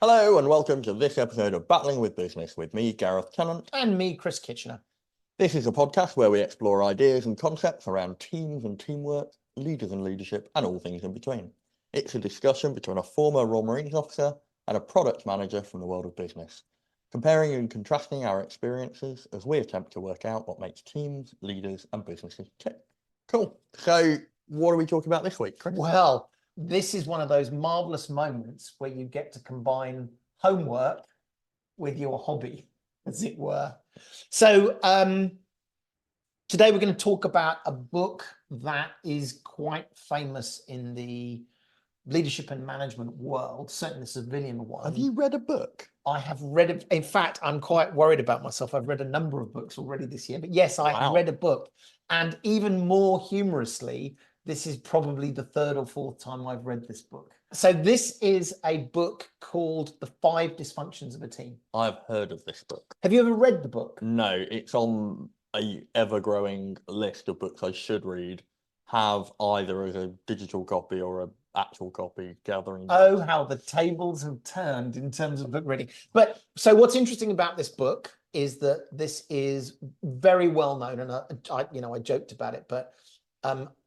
Hello and welcome to this episode of Battling with Business with me, Gareth Tennant. And me, Chris Kitchener. This is a podcast where we explore ideas and concepts around teams and teamwork, leaders and leadership, and all things in between. It's a discussion between a former Royal Marines officer and a product manager from the world of business, comparing and contrasting our experiences as we attempt to work out what makes teams, leaders, and businesses tick. Cool. So what are we talking about this week, Chris? Well, this is one of those marvelous moments where you get to combine homework with your hobby, as it were. So today we're going to talk about a book that is quite famous in the leadership and management world, certainly the civilian one. Have you read a book? I have read it. In fact, I'm quite worried about myself. I've read a number of books already this year, but yes, I have read a book. And even more humorously, this is probably the third or fourth time I've read this book. So this is a book called The Five Dysfunctions of a Team. I've heard of this book. Have you ever read the book? No, it's on a ever-growing list of books I should read, have either as a digital copy or an actual copy gathering. Oh, how the tables have turned in terms of book reading. But so what's interesting about this book is that this is very well known, and I joked about it, but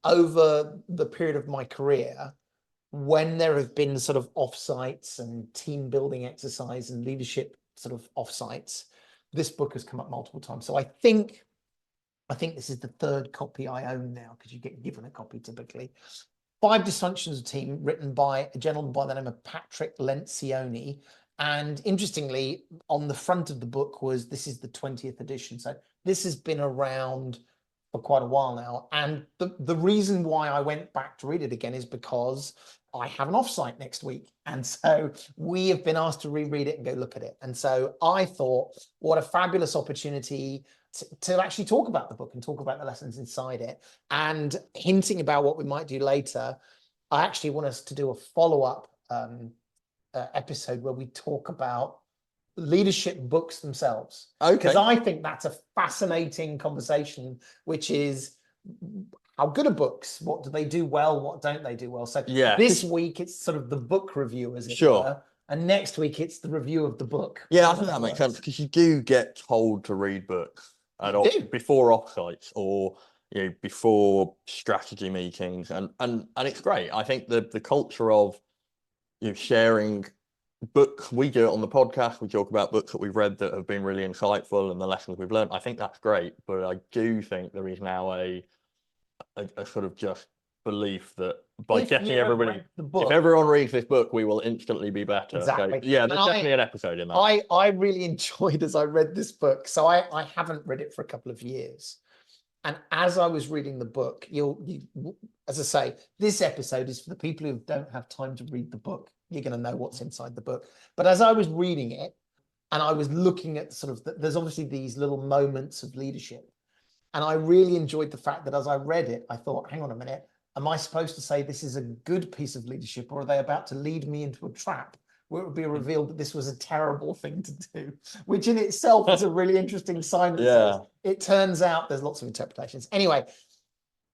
over the period of my career, when there have been sort of offsites and team building exercise and leadership sort of offsites, this book has come up multiple times. So I think this is the third copy I own now, because you get given a copy typically. Five Dysfunctions of a Team, written by a gentleman by the name of Patrick Lencioni. And interestingly, on the front of the book this is the 20th edition. So this has been around for quite a while now. And the reason why I went back to read it again is because I have an offsite next week. And so we have been asked to reread it and go look at it. And so I thought, what a fabulous opportunity to actually talk about the book and talk about the lessons inside it. And hinting about what we might do later, I actually want us to do a follow-up episode where we talk about leadership books themselves. Okay. Because I think that's a fascinating conversation, which is how good are books? What do they do well? What don't they do well? So this week it's sort of the book review, as it were. And next week it's the review of the book. Yeah, I think that makes sense, because you do get told to read books before offsites or before strategy meetings, and it's great. I think the culture of sharing books, we do it on the podcast. We talk about books that we've read that have been really insightful and the lessons we've learned. I think that's great, but I do think there is now a sort of just belief that by getting everybody, if everyone reads this book, we will instantly be better. Exactly. So, yeah, there's definitely an episode in that. I really enjoyed as I read this book. So I haven't read it for a couple of years. And as I was reading the book, as I say, this episode is for the people who don't have time to read the book. You're going to know what's inside the book. But as I was reading it, and I was looking at there's obviously these little moments of leadership. And I really enjoyed the fact that as I read it, I thought, hang on a minute, am I supposed to say this is a good piece of leadership, or are they about to lead me into a trap where it would be revealed that this was a terrible thing to do, which in itself is a really interesting sign. That it turns out there's lots of interpretations. Anyway,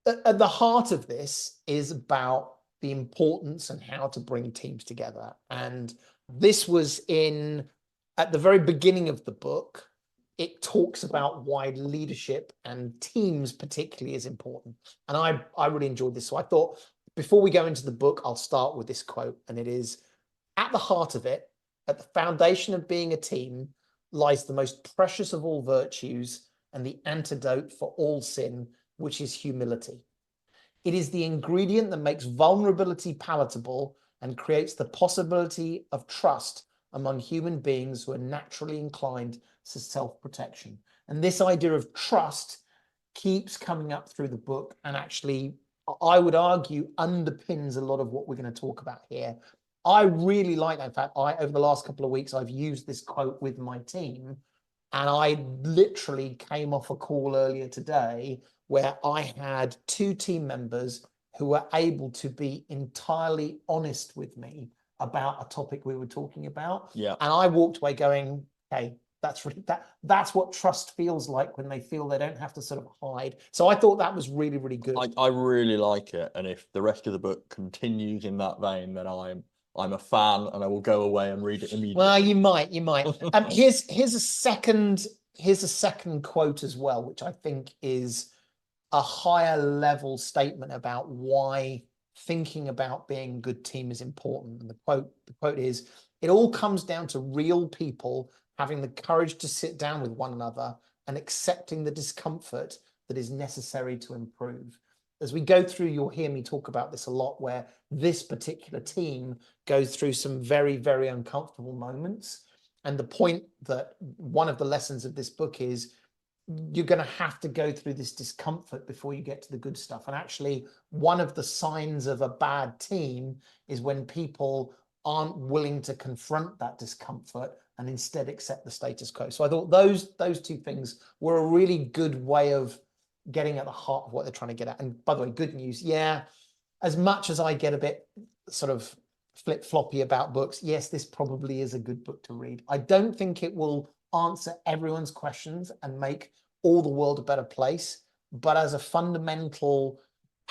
at the heart of this is about the importance and how to bring teams together. And this was at the very beginning of the book, it talks about why leadership and teams particularly is important. And I really enjoyed this. So I thought, before we go into the book, I'll start with this quote. And it is, at the heart of it, at the foundation of being a team, lies the most precious of all virtues and the antidote for all sin, which is humility. It is the ingredient that makes vulnerability palatable and creates the possibility of trust among human beings who are naturally inclined to self-protection. And this idea of trust keeps coming up through the book, and actually, I would argue, underpins a lot of what we're going to talk about here. I really like that. In fact, over the last couple of weeks, I've used this quote with my team, and I literally came off a call earlier today where I had two team members who were able to be entirely honest with me about a topic we were talking about. Yeah. And I walked away going, hey, that's what trust feels like, when they feel they don't have to sort of hide. So I thought that was really, really good. I really like it. And if the rest of the book continues in that vein, then I'm I'm a fan and I will go away and read it immediately. Well, you might. Here's a second quote as well, which I think is a higher level statement about why thinking about being a good team is important. And the quote is, "It all comes down to real people having the courage to sit down with one another and accepting the discomfort that is necessary to improve." As we go through, you'll hear me talk about this a lot, where this particular team goes through some very, very uncomfortable moments. And the point that one of the lessons of this book is, you're going to have to go through this discomfort before you get to the good stuff. And actually, one of the signs of a bad team is when people aren't willing to confront that discomfort and instead accept the status quo. So I thought those two things were a really good way of getting at the heart of what they're trying to get at. And by the way, good news, yeah, as much as I get a bit sort of flip-floppy about books, yes, this probably is a good book to read. I don't think it will answer everyone's questions and make all the world a better place, but as a fundamental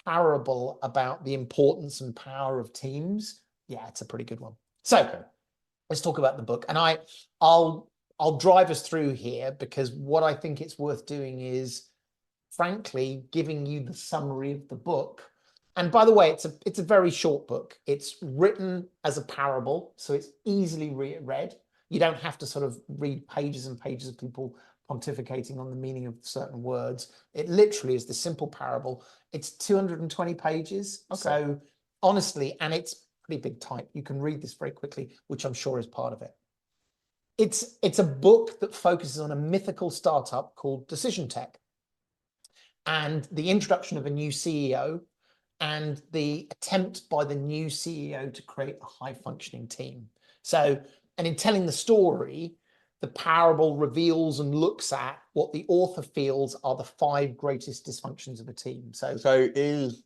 parable about the importance and power of teams, yeah, it's a pretty good one. So let's talk about the book. And I'll drive us through here, because what I think it's worth doing is, frankly, giving you the summary of the book. And by the way, it's a very short book. It's written as a parable, so it's easily read. You don't have to sort of read pages and pages of people pontificating on the meaning of certain words. It literally is the simple parable. It's 220 pages. Okay. So honestly, and it's pretty big type. You can read this very quickly, which I'm sure is part of it. It's a book that focuses on a mythical startup called Decision Tech, and the introduction of a new CEO and the attempt by the new CEO to create a high-functioning team. So, and in telling the story, the parable reveals and looks at what the author feels are the 5 greatest dysfunctions of a team. So is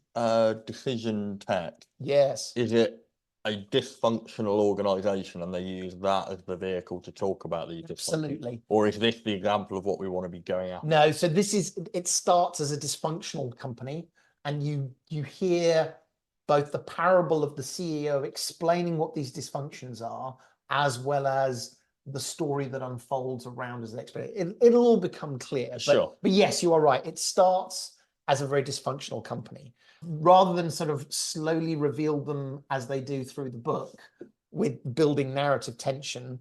Decision Tech, yes, is it a dysfunctional organization and they use that as the vehicle to talk about these dysfunctions? Absolutely. Or is this the example of what we want to be going after? No, so it starts as a dysfunctional company, and you hear both the parable of the CEO explaining what these dysfunctions are, as well as the story that unfolds around as an explanation. It'll all become clear. Sure. But yes, you are right. It starts as a very dysfunctional company. Rather than sort of slowly reveal them as they do through the book with building narrative tension,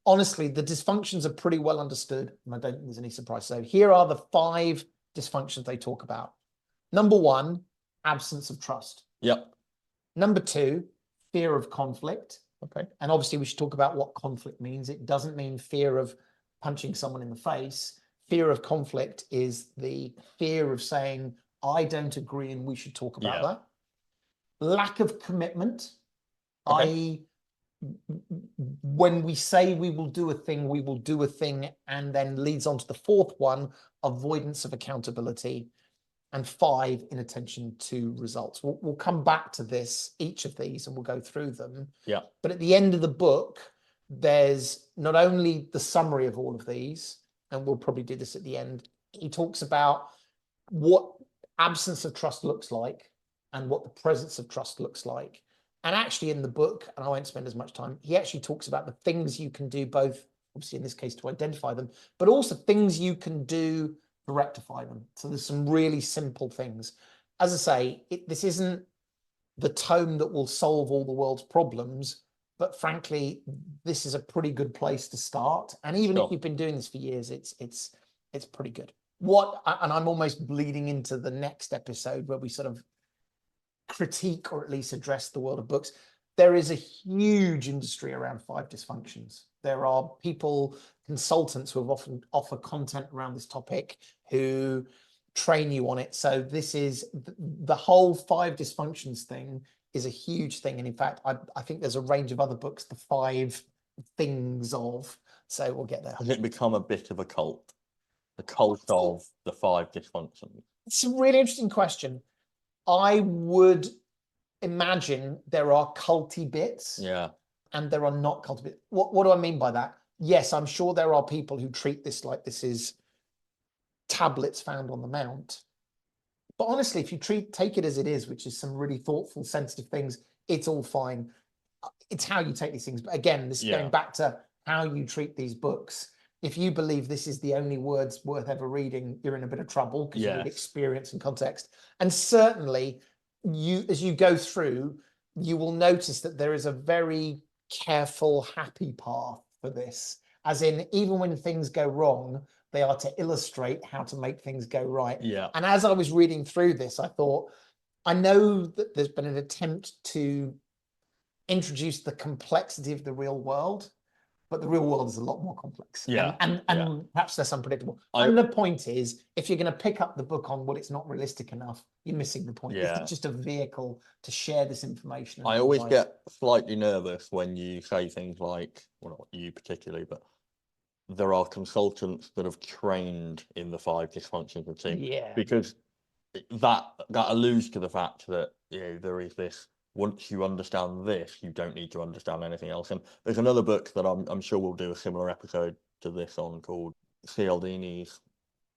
honestly, the dysfunctions are pretty well understood, and I don't think there's any surprise. So here are the 5 dysfunctions they talk about. Number 1, absence of trust. Yep. Number 2, fear of conflict. Okay. And obviously we should talk about what conflict means. It doesn't mean fear of punching someone in the face. Fear of conflict is the fear of saying, I don't agree and we should talk about that. Lack of commitment, i.e., when we say we will do a thing, we will do a thing, and then leads on to the 4th one, avoidance of accountability. And 5, inattention to results. We'll come back to this, each of these, and we'll go through them. Yeah. But at the end of the book, there's not only the summary of all of these, and we'll probably do this at the end. He talks about what absence of trust looks like and what the presence of trust looks like. And actually in the book, and I won't spend as much time, he actually talks about the things you can do, both obviously in this case to identify them, but also things you can do to rectify them. So there's some really simple things. As I say, this isn't the tome that will solve all the world's problems, but frankly, this is a pretty good place to start. And even if you've been doing this for years, it's pretty good. And I'm almost bleeding into the next episode where we sort of critique or at least address the world of books. There is a huge industry around 5 dysfunctions. There are people, consultants who have often offer content around this topic who train you on it. So this is the whole 5 dysfunctions thing is a huge thing. And in fact, I think there's a range of other books, the 5 things of, so we'll get there. Has it become a bit of a cult? The cult of the 5 dysfunctions? It's a really interesting question. I would imagine there are culty bits. Yeah. And there are not culty bits. What do I mean by that? Yes, I'm sure there are people who treat this like this is tablets found on the mount. But honestly, if you take it as it is, which is some really thoughtful, sensitive things, it's all fine. it's how you take these things. But again, this is going back to how you treat these books. If you believe this is the only words worth ever reading, you're in a bit of trouble, because you need experience and context. And certainly, as you go through, you will notice that there is a very careful, happy path for this. As in, even when things go wrong, they are to illustrate how to make things go right. And as I was reading through this, I thought, I know that there's been an attempt to introduce the complexity of the real world, but the real world is a lot more complex and perhaps less unpredictable. And the point is, if you're going to pick up the book on what it's not realistic enough, you're missing the point. It's just a vehicle to share this information. I always get slightly nervous when you say things like, well, not you particularly, but there are consultants that have trained in the 5 dysfunctions of team. Because that alludes to the fact that, you know, there is this, once you understand this, you don't need to understand anything else. And there's another book that I'm sure we'll do a similar episode to this on, called Cialdini's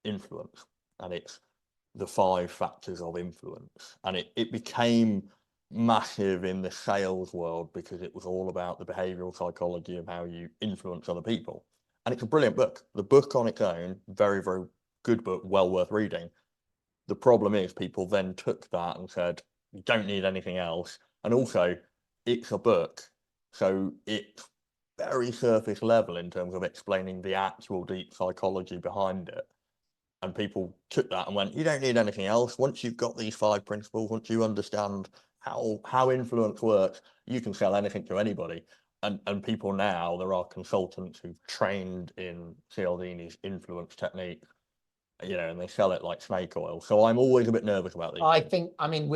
Influence. And it's the 5 factors of influence. And it became massive in the sales world because it was all about the behavioral psychology of how you influence other people. And it's a brilliant book. The book on its own, very, very good book, well worth reading. The problem is people then took that and said, you don't need anything else. And also, it's a book, so it's very surface level in terms of explaining the actual deep psychology behind it. And people took that and went, you don't need anything else. Once you've got these 5 principles, once you understand how influence works, you can sell anything to anybody. And people now, there are consultants who've trained in Cialdini's influence technique, you know, and they sell it like snake oil. So I'm always a bit nervous about these. I mean,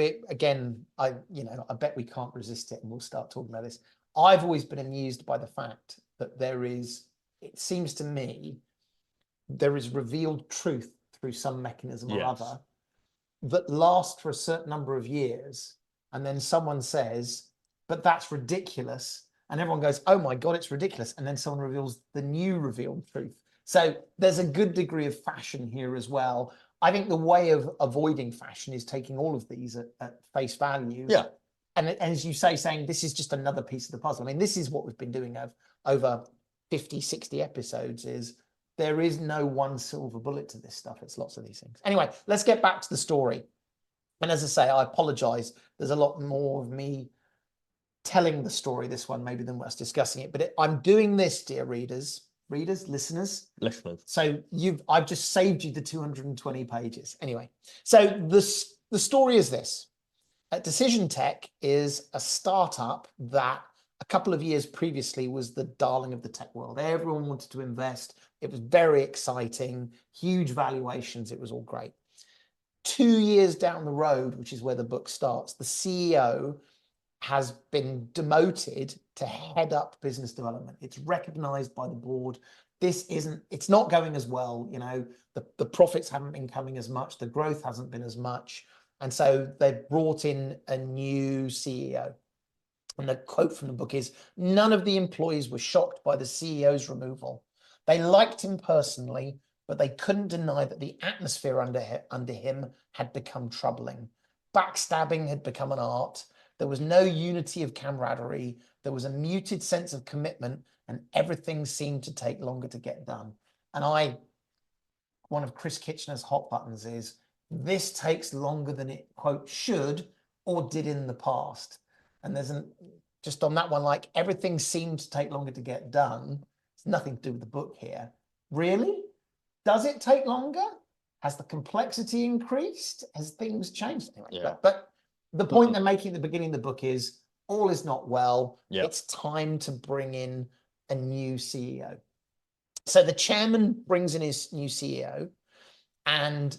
I bet we can't resist it, and we'll start talking about this. I've always been amused by the fact that it seems to me, there is revealed truth through some mechanism or other that lasts for a certain number of years. And then someone says, but that's ridiculous. And everyone goes, oh my God, it's ridiculous. And then someone reveals the new revealed truth. So there's a good degree of fashion here as well. I think the way of avoiding fashion is taking all of these at face value. And as you say, saying this is just another piece of the puzzle. I mean, this is what we've been doing over 50, 60 episodes, is there is no one silver bullet to this stuff. It's lots of these things. Anyway, let's get back to the story. And as I say, I apologize. There's a lot more of me telling the story, this one, maybe, than us discussing it. But I'm doing this, dear listeners. So I've just saved you the 220 pages. Anyway, so the story is this. Decision Tech is a startup that a couple of years previously was the darling of the tech world. Everyone wanted to invest. It was very exciting, huge valuations. It was all great. 2 years down the road, which is where the book starts, the CEO has been demoted to head up business development. It's recognized by the board. It's not going as well. You know, the profits haven't been coming as much. The growth hasn't been as much. And so they've brought in a new CEO. And the quote from the book is, none of the employees were shocked by the CEO's removal. They liked him personally, but they couldn't deny that the atmosphere under him had become troubling. Backstabbing had become an art. There was no unity of camaraderie. There was a muted sense of commitment, and everything seemed to take longer to get done. And one of Chris Kitchener's hot buttons is, this takes longer than it, quote, should or did in the past. And there's just on that one, like, everything seemed to take longer to get done. It's nothing to do with the book here. Really? Does it take longer? Has the complexity increased? Has things changed? Anyway, but the point they're making at the beginning of the book is, all is not well. It's time to bring in a new CEO. So the chairman brings in his new CEO, and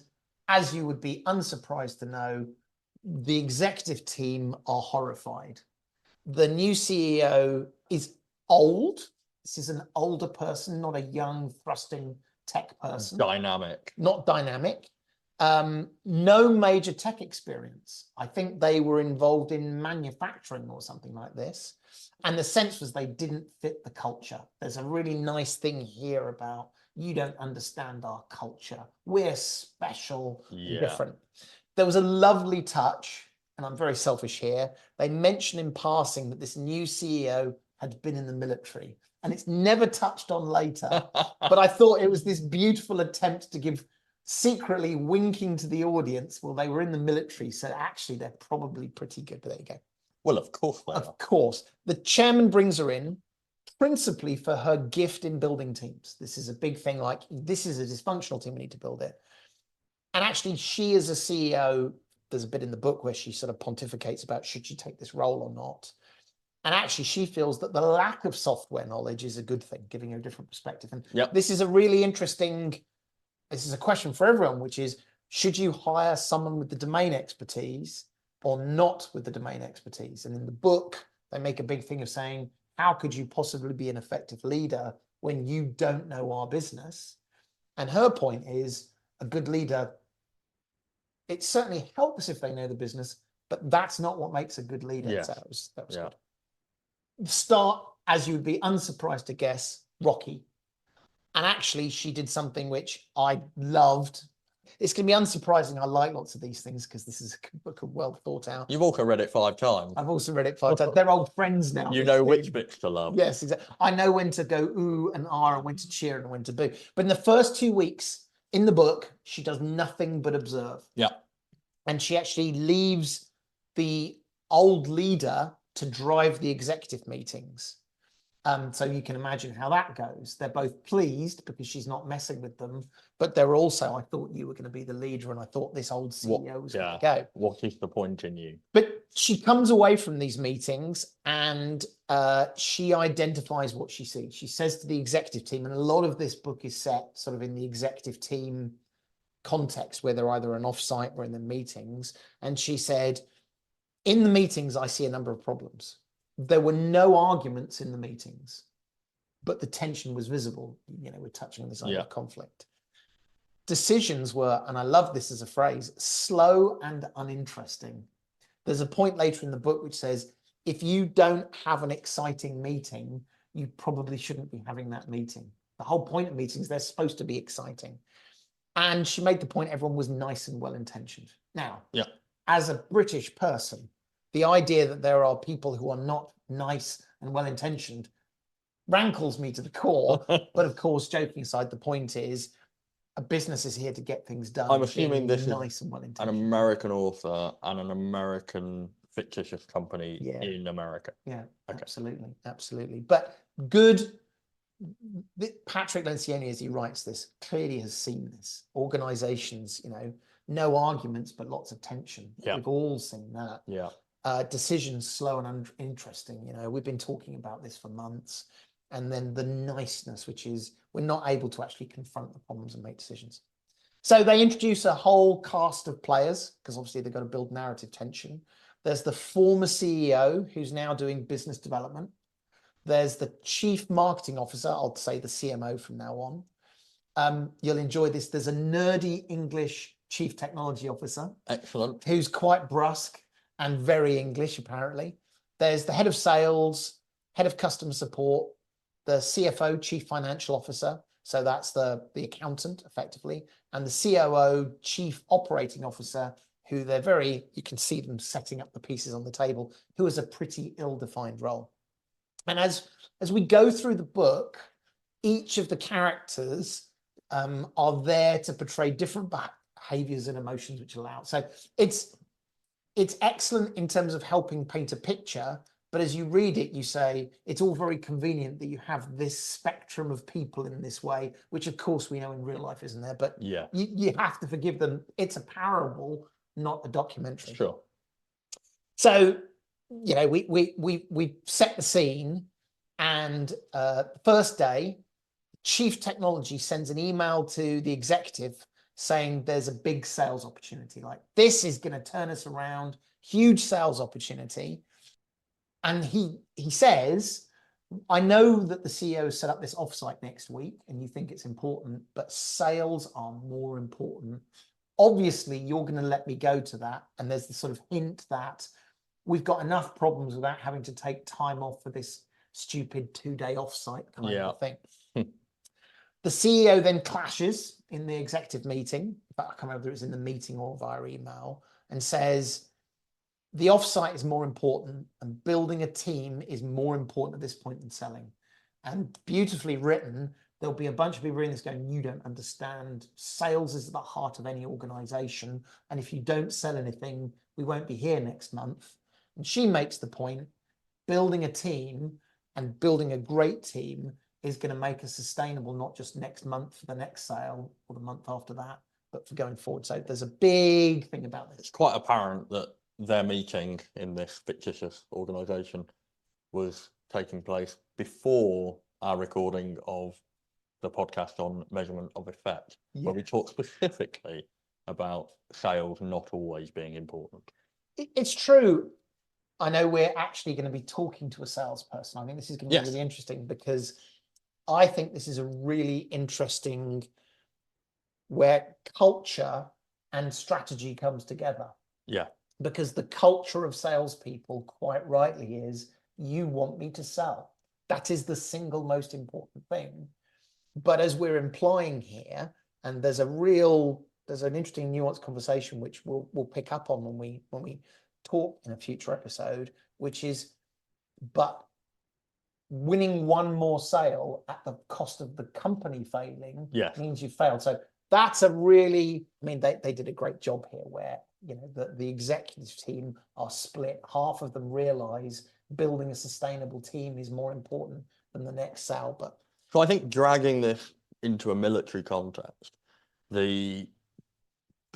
as you would be unsurprised to know, the executive team are horrified. The new CEO is old. This is an older person, not a young, thrusting tech person. Not dynamic. No major tech experience. I think they were involved in manufacturing or something like this. And the sense was they didn't fit the culture. There's a really nice thing here about, you don't understand our culture. We're special, different. There was a lovely touch and I'm very selfish here, they mention in passing that this new CEO had been in the military, and it's never touched on later. But I thought it was this beautiful attempt to give, secretly winking to the audience, well, they were in the military, so actually they're probably pretty good. But there you go. Well, of course they are. Of course. The chairman brings her in principally for her gift in building teams. This is a big thing, like, this is a dysfunctional team, we need to build it. And actually, she as a CEO, there's a bit in the book where she sort of pontificates about should she take this role or not. And actually, she feels that the lack of software knowledge is a good thing, giving her a different perspective. And this is a really interesting, this is a question for everyone, which is, should you hire someone with the domain expertise or not with the domain expertise? And in the book, they make a big thing of saying, how could you possibly be an effective leader when you don't know our business? And her point is, a good leader, it certainly helps if they know the business, but that's not what makes a good leader. Yes. So that was good. Start, as you'd be unsurprised to guess, rocky. And actually, she did something which I loved. It's going to be unsurprising. I like lots of these things because this is a book well thought out. You've also read it 5 times. I've also read it 5 times. They're old friends now. You know which bits to love. Yes, exactly. I know when to go ooh and ah and when to cheer and when to boo. But in the first 2 weeks in the book, she does nothing but observe. Yeah. And she actually leaves the old leader to drive the executive meetings. So you can imagine how that goes. They're both pleased because she's not messing with them, but they're also, I thought you were going to be the leader and I thought this old CEO was going to go. What is the point in you? But she comes away from these meetings and she identifies what she sees. She says to the executive team, and a lot of this book is set sort of in the executive team context where they're either an offsite or in the meetings. And she said, in the meetings, I see a number of problems. There were no arguments in the meetings, but the tension was visible. You know, we're touching on this idea of conflict. Decisions were, and I love this as a phrase, slow and uninteresting. There's a point later in the book which says, if you don't have an exciting meeting, you probably shouldn't be having that meeting. The whole point of meetings, they're supposed to be exciting. And she made the point everyone was nice and well-intentioned. Now, as a British person, the idea that there are people who are not nice and well-intentioned rankles me to the core. But of course, joking aside, the point is a business is here to get things done. I'm assuming this nice is and well-intentioned. an American author and an American fictitious company in America. Yeah, absolutely. Absolutely. But good. Patrick Lencioni, as he writes this, clearly has seen this. Organizations, you know, no arguments, but lots of tension. We've all seen that. Decisions slow and uninteresting. You know, we've been talking about this for months. And then the niceness, which is we're not able to actually confront the problems and make decisions. So they introduce a whole cast of players because obviously they've got to build narrative tension. There's the former CEO who's now doing business development. There's the chief marketing officer, I'll say the CMO from now on. You'll enjoy this. There's a nerdy English chief technology officer. Excellent. Who's quite brusque and very English, apparently. There's the head of sales, head of customer support, the CFO, chief financial officer. So that's the accountant, effectively. And the COO, chief operating officer, who they're very, you can see them setting up the pieces on the table, who is a pretty ill-defined role. And as we go through the book, each of the characters are there to portray different behaviors and emotions which are out. So it's excellent in terms of helping paint a picture, but as you read it, you say, it's all very convenient that you have this spectrum of people in this way, which of course we know in real life isn't there, but you have to forgive them. It's a parable, not a documentary. Sure. So, you know, we set the scene, and the first day, chief technology sends an email to the executive saying there's a big sales opportunity. Like, this is going to turn us around, huge sales opportunity. And he says, I know that the CEO set up this offsite next week and you think it's important, but sales are more important. Obviously, you're going to let me go to that. And there's the sort of hint that we've got enough problems without having to take time off for this stupid 2-day offsite kind of thing. The CEO then clashes in the executive meeting, but I can't remember if it was in the meeting or via email, and says, the offsite is more important, and building a team is more important at this point than selling. And beautifully written, there'll be a bunch of people reading this going, you don't understand. Sales is at the heart of any organization. And if you don't sell anything, we won't be here next month. And she makes the point, building a team and building a great team is going to make us sustainable, not just next month for the next sale or the month after that, but for going forward. So there's a big thing about this. It's quite apparent that their meeting in this fictitious organization was taking place before our recording of the podcast on measurement of effect, where we talk specifically about sales not always being important. It's true. I know we're actually going to be talking to a salesperson. I think this is going to be really interesting, because I think this is a really interesting where culture and strategy comes together. Yeah. Because the culture of salespeople, quite rightly, is you want me to sell. That is the single most important thing. But as we're implying here, and there's an interesting nuanced conversation which we'll pick up on when we talk in a future episode, which is, but winning one more sale at the cost of the company failing means you failed. So that's a really, I mean, they did a great job here where, you know, the executive team are split. Half of them realize building a sustainable team is more important than the next sale. But so I think dragging this into a military context, the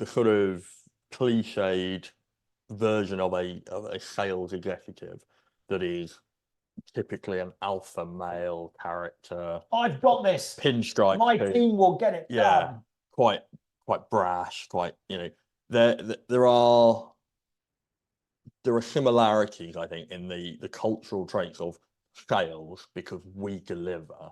sort of cliched version of a sales executive that is typically an alpha male character. I've got this. Pinstripe. My team will get it done. Quite brash. Quite, you know, there are similarities, I think, in the cultural traits of sales, because we deliver,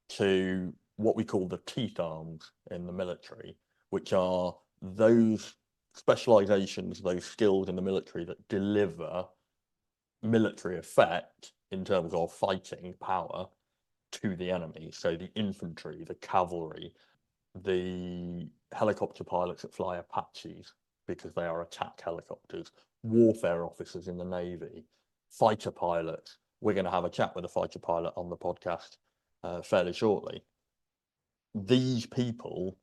to what we call the teeth arms in the military, which are those specializations, those skills in the military that deliver military effect in terms of fighting power to the enemy. So the infantry, the cavalry, the helicopter pilots that fly Apaches because they are attack helicopters, warfare officers in the Navy, fighter pilots. We're going to have a chat with a fighter pilot on the podcast fairly shortly. These people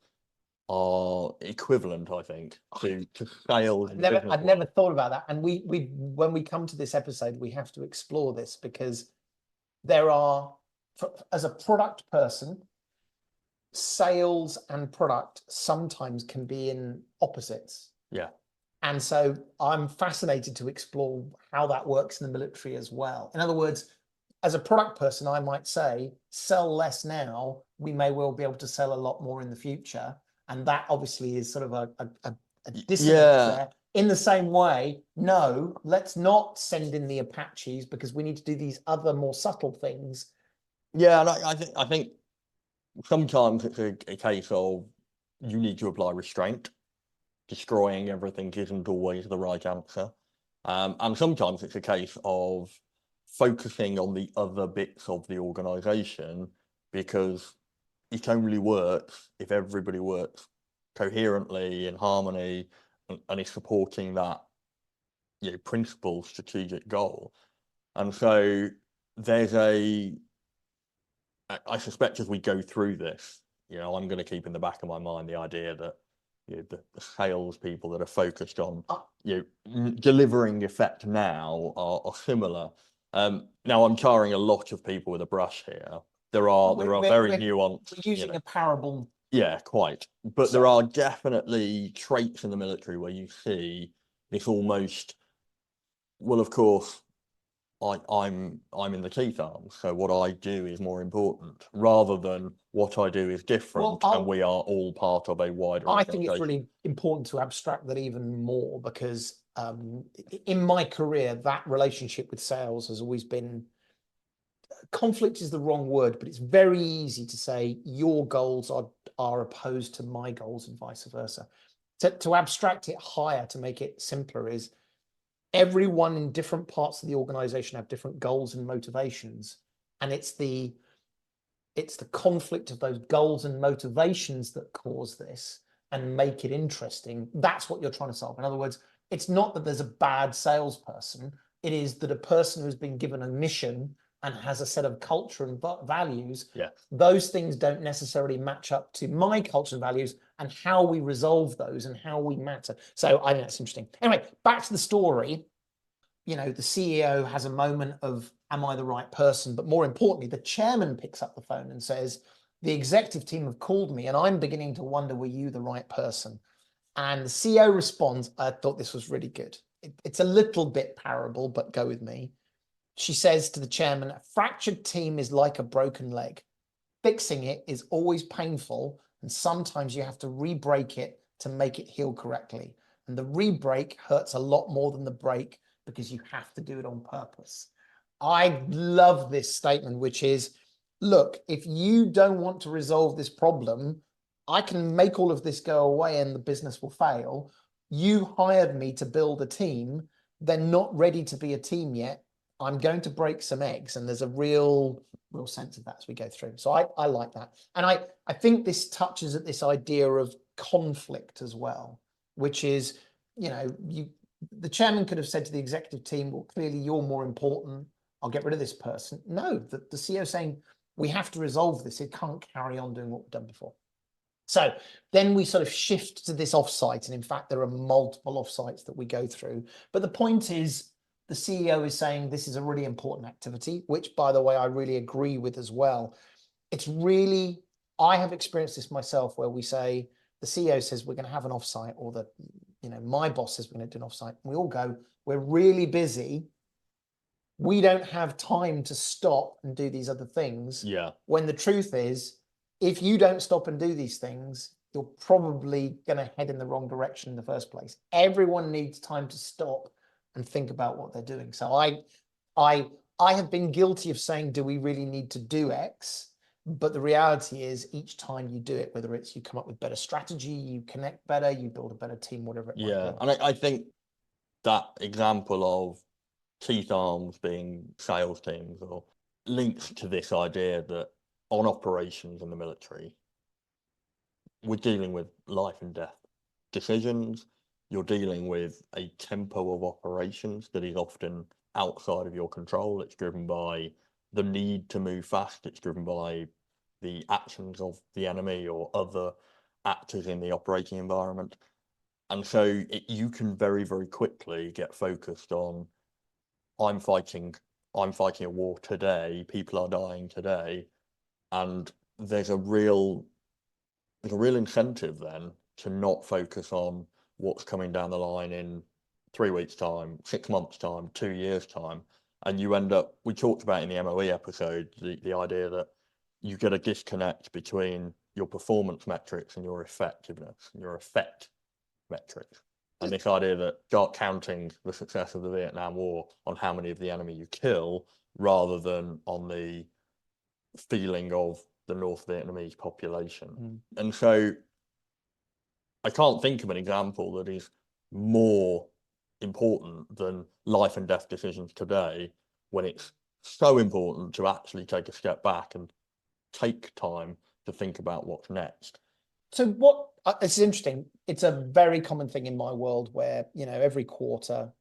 are equivalent, I think, to sales. I'd never thought about that. And we when we come to this episode, we have to explore this, because there are, as a product person, sales and product sometimes can be in opposites. Yeah. And so I'm fascinated to explore how that works in the military as well. In other words, as a product person, I might say, sell less now, we may well be able to sell a lot more in the future. And that obviously is sort of a dissonance there. In the same way, no, let's not send in the Apaches because we need to do these other more subtle things. Yeah, and I think sometimes it's a case of you need to apply restraint. Destroying everything isn't always the right answer. And sometimes it's a case of focusing on the other bits of the organization, because it only works if everybody works coherently, in harmony, and is supporting that, you know, principal strategic goal. And so there's I suspect as we go through this, you know, I'm going to keep in the back of my mind the idea that, you know, the sales people that are focused on, you know, delivering effect now are similar. Now I'm tarring a lot of people with a brush here. There are very nuanced. We're using a parable. Yeah, quite. But there are definitely traits in the military where you see this almost, well, of course, I'm in the teeth arms, so what I do is more important, rather than what I do is different, and we are all part of a wider I think it's really important to abstract that even more, because in my career, that relationship with sales has always been, conflict is the wrong word, but it's very easy to say your goals are opposed to my goals and vice versa. To abstract it higher, to make it simpler, is everyone in different parts of the organization have different goals and motivations, and it's the conflict of those goals and motivations that cause this and make it interesting. That's what you're trying to solve. In other words, it's not that there's a bad salesperson. It is that a person who's been given a mission and has a set of culture and values, those things don't necessarily match up to my culture and values, and how we resolve those and how we matter. So I think that's interesting. Anyway, back to the story. You know, the CEO has a moment of, am I the right person? But more importantly, the chairman picks up the phone and says, the executive team have called me and I'm beginning to wonder, were you the right person? And the CEO responds, I thought this was really good. It's a little bit parable, but go with me. She says to the chairman, a fractured team is like a broken leg. Fixing it is always painful, and sometimes you have to re-break it to make it heal correctly. And the re-break hurts a lot more than the break because you have to do it on purpose. I love this statement, which is, look, if you don't want to resolve this problem, I can make all of this go away and the business will fail. You hired me to build a team. They're not ready to be a team yet. I'm going to break some eggs. And there's a real sense of that as we go through. So I like that. And I think this touches at this idea of conflict as well, which is, you know, the chairman could have said to the executive team, well, clearly you're more important. I'll get rid of this person. No, the CEO is saying, we have to resolve this. It can't carry on doing what we've done before. So then we sort of shift to this offsite. And in fact, there are multiple offsites that we go through. But the point is, the CEO is saying this is a really important activity, which, by the way, I really agree with as well. It's really, I have experienced this myself, where we say, the CEO says we're going to have an offsite, or the, you know, my boss says we're going to do an offsite. We all go, we're really busy. We don't have time to stop and do these other things. Yeah. When the truth is, if you don't stop and do these things, you're probably going to head in the wrong direction in the first place. Everyone needs time to stop and think about what they're doing. So I have been guilty of saying, do we really need to do X? But the reality is, each time you do it, whether it's you come up with better strategy, you connect better, you build a better team, whatever it might be. And I think that example of Keith Arms being sales teams or links to this idea that on operations in the military, we're dealing with life and death decisions. You're dealing with a tempo of operations that is often outside of your control. It's driven by the need to move fast. It's driven by the actions of the enemy or other actors in the operating environment. And so you can very, very quickly get focused on, I'm fighting a war today, people are dying today, and there's a real incentive then to not focus on what's coming down the line in 3 weeks' time, 6 months' time, 2 years' time. And you end up, we talked about in the MOE episode, the idea that you get a disconnect between your performance metrics and your effectiveness, and your effect metrics. And this idea that start counting the success of the Vietnam War on how many of the enemy you kill, rather than on the feeling of the North Vietnamese population. And so I can't think of an example that is more important than life and death decisions today, when it's so important to actually take a step back and take time to think about what's next. So what, it's interesting. It's a very common thing in my world where, you know, every quarter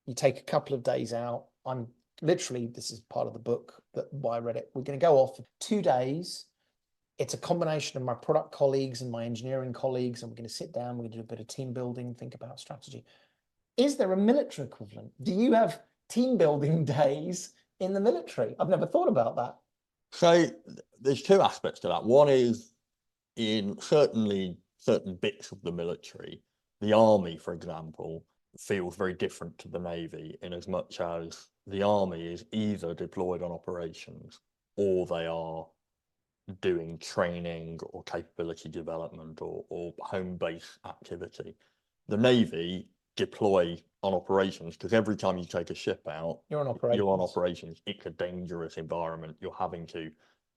you take a couple of days out. I'm literally, this is part of the book, that why I read it. We're going to go off for 2 days. It's a combination of my product colleagues and my engineering colleagues, and we're going to sit down, we're going to do a bit of team building, think about strategy. Is there a military equivalent? Do you have team building days in the military? I've never thought about that. So there's two aspects to that. One is, in certain bits of the military, the army, for example, feels very different to the Navy, in as much as the army is either deployed on operations or they are doing training or capability development or home base activity. The Navy deploy on operations because every time you take a ship out, you're on operations. It's a dangerous environment. You're having to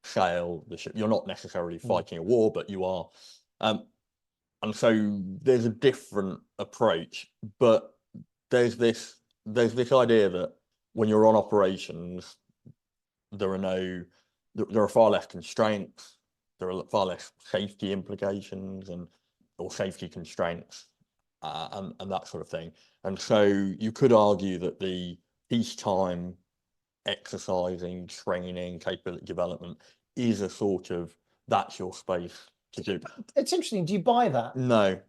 sail the ship. You're not necessarily fighting a war, but you are. And so there's a different approach, but there's this idea that when you're on operations, there are far less constraints, there are far less safety implications or safety constraints, and that sort of thing. And so you could argue that the peacetime exercising, training, capability development is a sort of, that's your space to do. It's interesting. Do you buy that? No.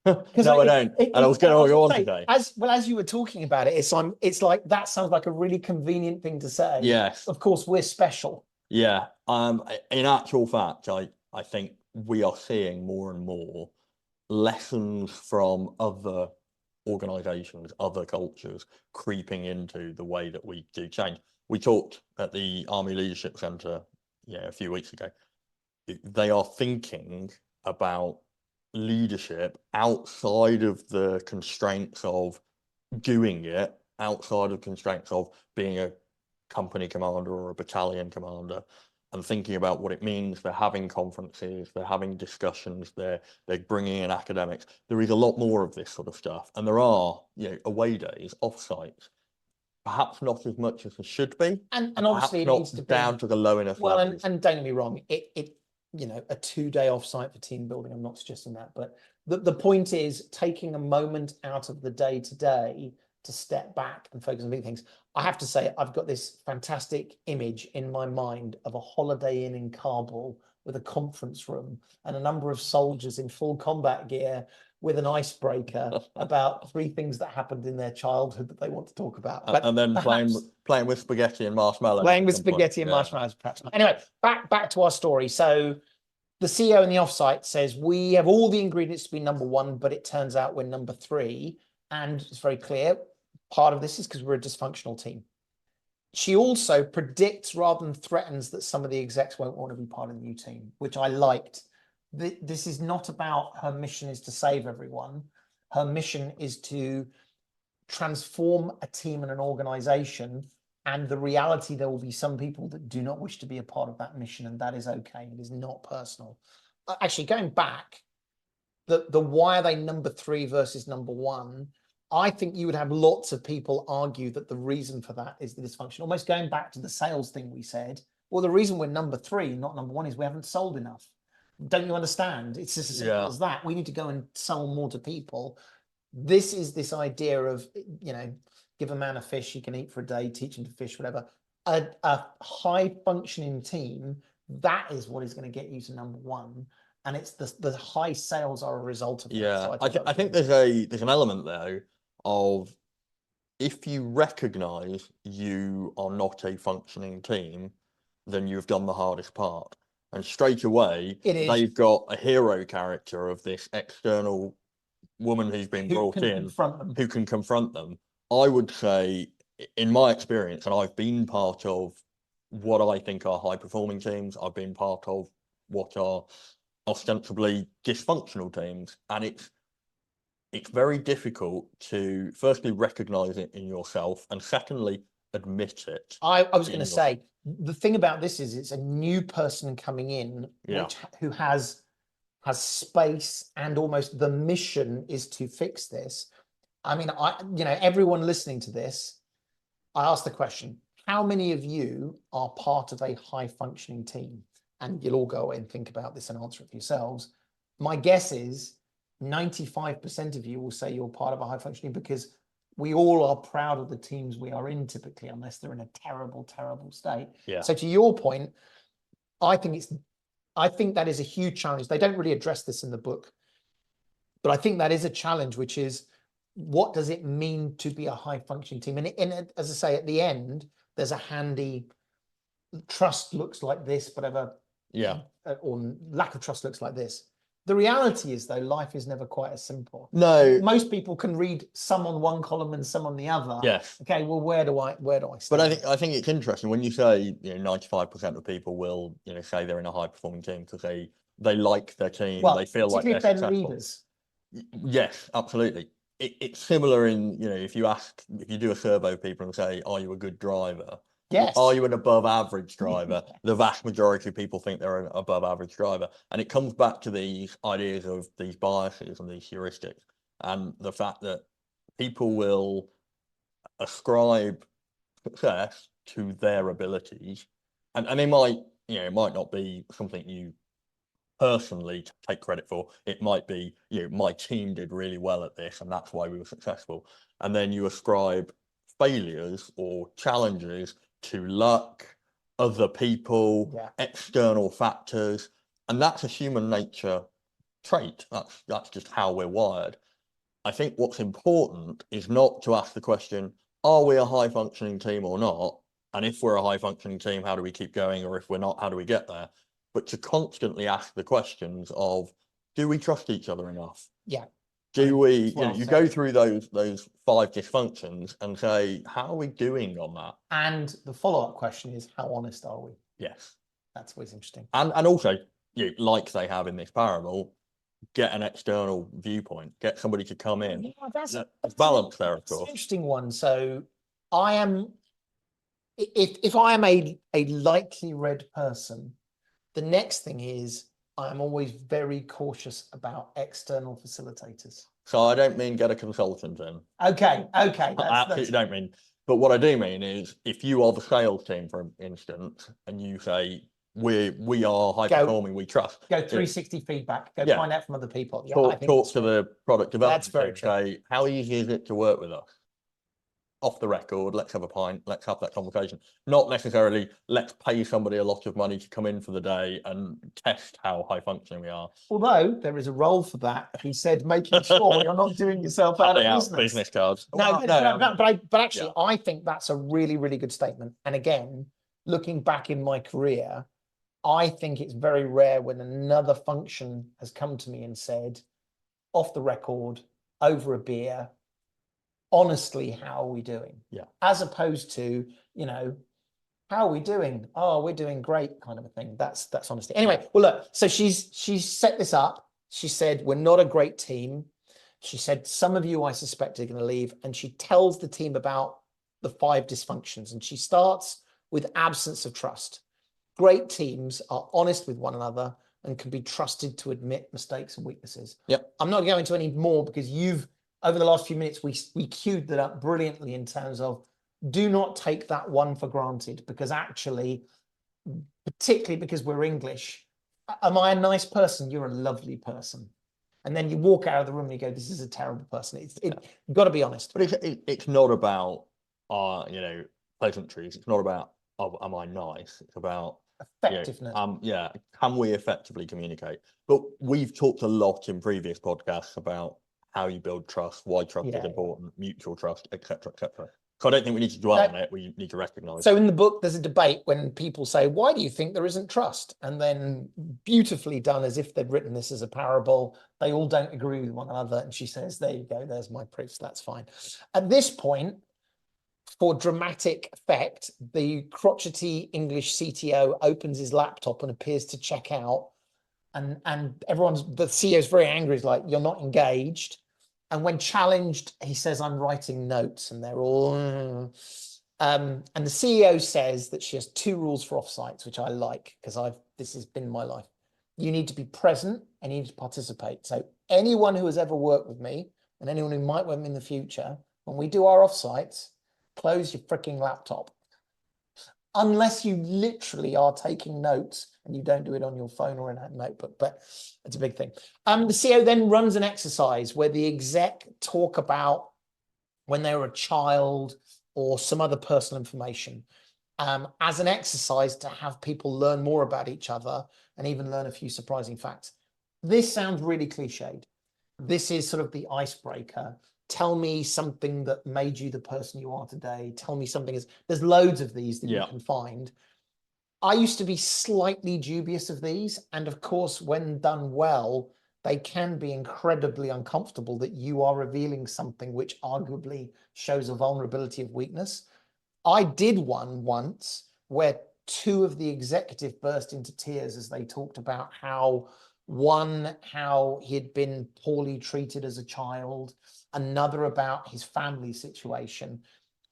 No, I don't. And I was going to go on today. As you were talking about it, it's like that sounds like a really convenient thing to say. Yes. Of course, we're special. Yeah. In actual fact, I think we are seeing more and more lessons from other organizations, other cultures creeping into the way that we do change. We talked at the Army Leadership Centre, a few weeks ago. They are thinking about leadership outside of the constraints of doing it, outside of constraints of being a company commander or a battalion commander, and thinking about what it means. They're having conferences, they're having discussions, they're bringing in academics. There is a lot more of this sort of stuff, and there are away days, offsites. Perhaps not as much as it should be, and obviously it not needs to down be to the low enough levels. And don't get me wrong, it a 2-day offsite for team building. I'm not suggesting that, but the point is taking a moment out of the day to day to step back and focus on big things. I have to say, I've got this fantastic image in my mind of a Holiday Inn in Kabul with a conference room and a number of soldiers in full combat gear with an icebreaker about 3 things that happened in their childhood that they want to talk about. But and then playing with spaghetti and marshmallows. Playing with spaghetti and marshmallows, perhaps. Anyway, back to our story. So the CEO in the offsite says, we have all the ingredients to be number 1, but it turns out we're number 3. And it's very clear, part of this is because we're a dysfunctional team. She also predicts rather than threatens that some of the execs won't want to be part of the new team, which I liked. This is not about her mission is to save everyone. Her mission is to transform a team and an organization. And the reality, there will be some people that do not wish to be a part of that mission, and that is okay. It is not personal. Actually, going back, the why are they number 3 versus number 1? I think you would have lots of people argue that the reason for that is the dysfunction. Almost going back to the sales thing we said, well, the reason we're number 3, not number 1, is we haven't sold enough. Don't you understand? It's just as simple as that. We need to go and sell more to people. This is this idea of, give a man a fish he can eat for a day, teach him to fish, whatever. A high functioning team, that is what is going to get you to number 1. And it's the high sales are a result of that. Yeah, so I think there's an element though of, if you recognize you are not a functioning team, then you've done the hardest part. And straight away, they've got a hero character of this external woman who's been brought in who can confront them. I would say, in my experience, and I've been part of what I think are high-performing teams, I've been part of what are ostensibly dysfunctional teams, and it's very difficult to firstly recognize it in yourself, and secondly admit it. I was going to say, the thing about this is it's a new person coming in, who has space, and almost the mission is to fix this. I mean, everyone listening to this, I asked the question, how many of you are part of a high functioning team? And you'll all go away and think about this and answer it for yourselves. My guess is 95% of you will say you're part of a high functioning, because we all are proud of the teams we are in typically, unless they're in a terrible, terrible state. Yeah. So to your point, I think that is a huge challenge. They don't really address this in the book, but I think that is a challenge, which is, what does it mean to be a high functioning team? And as I say, at the end, there's a handy trust looks like this, whatever. Yeah. Or lack of trust looks like this. The reality is, though, life is never quite as simple. No. Most people can read some on one column and some on the other. Yes. Okay, well, where do I stand? But I think it's interesting when you say 95% of people will say they're in a high performing team because they like their team, they feel like they're successful. Leaders. Yes, absolutely. It's similar in if you do a survey of people and say, are you a good driver? Yes. Are you an above average driver? The vast majority of people think they're an above average driver. And it comes back to these ideas of these biases and these heuristics, and the fact that people will ascribe success to their abilities. And it might, it might not be something you personally take credit for. It might be, my team did really well at this and that's why we were successful. And then you ascribe failures or challenges to luck, other people, external factors, and that's a human nature trait. That's just how we're wired. I think what's important is not to ask the question, are we a high functioning team or not? And if we're a high functioning team, how do we keep going? Or if we're not, how do we get there? But to constantly ask the questions of, do we trust each other enough? Yeah. Do we, you go through those 5 dysfunctions and say, how are we doing on that? And the follow-up question is, how honest are we? Yes. That's always interesting. And also, like they have in this parable, get an external viewpoint, get somebody to come in. Yeah, that's balance there, of course. An interesting one. So I am, if I am a lightly read person, the next thing is I'm always very cautious about external facilitators. So I don't mean get a consultant in. Okay. I absolutely don't mean. But what I do mean is if you are the sales team, for instance, and you say, we are high performing, we trust. Go 360 feedback. Go find out from other people. Yeah, talk to the product development. That's very true. Say, how easy is it to work with us? Off the record, let's have a pint, let's have that conversation. Not necessarily let's pay somebody a lot of money to come in for the day and test how high functioning we are. Although there is a role for that. He said, making sure you're not doing yourself out of business cards. But actually, I think that's a really, really good statement. And again, looking back in my career, I think it's very rare when another function has come to me and said, off the record, over a beer, honestly, how are we doing? Yeah. As opposed to, how are we doing? Oh, we're doing great, kind of a thing. That's honesty. Anyway, well, look, so she's set this up. She said, we're not a great team. She said, some of you, I suspect, are going to leave. And she tells the team about the 5 dysfunctions. And she starts with absence of trust. Great teams are honest with one another and can be trusted to admit mistakes and weaknesses. Yep. I'm not going to any more because over the last few minutes, we queued that up brilliantly in terms of do not take that one for granted, because actually, particularly because we're English, am I a nice person? You're a lovely person. And then you walk out of the room and you go, this is a terrible person. You've got to be honest. But it's not about, pleasantries. It's not about, am I nice? It's about effectiveness. Can we effectively communicate? But we've talked a lot in previous podcasts about how you build trust, why trust is important, mutual trust, etc., etc. So I don't think we need to dwell on it. We need to recognize. So in the book, there's a debate when people say, why do you think there isn't trust? And then beautifully done, as if they'd written this as a parable, they all don't agree with one another. And she says, there you go, there's my proofs, that's fine. At this point, for dramatic effect, the crotchety English CTO opens his laptop and appears to check out. And the CEO is very angry. He's like, you're not engaged. And when challenged, he says, I'm writing notes. And they're all, and the CEO says that she has 2 rules for offsites, which I like, because this has been my life. You need to be present and you need to participate. So anyone who has ever worked with me and anyone who might work with me in the future, when we do our offsites, close your freaking laptop. Unless you literally are taking notes and you don't do it on your phone or in a notebook, but it's a big thing. The CEO then runs an exercise where the exec talk about when they were a child or some other personal information as an exercise to have people learn more about each other and even learn a few surprising facts. This sounds really cliched. This is sort of the icebreaker. Tell me something that made you the person you are today. Tell me something. There's loads of these that you can find. I used to be slightly dubious of these. And of course, when done well, they can be incredibly uncomfortable that you are revealing something which arguably shows a vulnerability of weakness. I did one once where 2 of the executive burst into tears as they talked about how he had been poorly treated as a child, another about his family situation.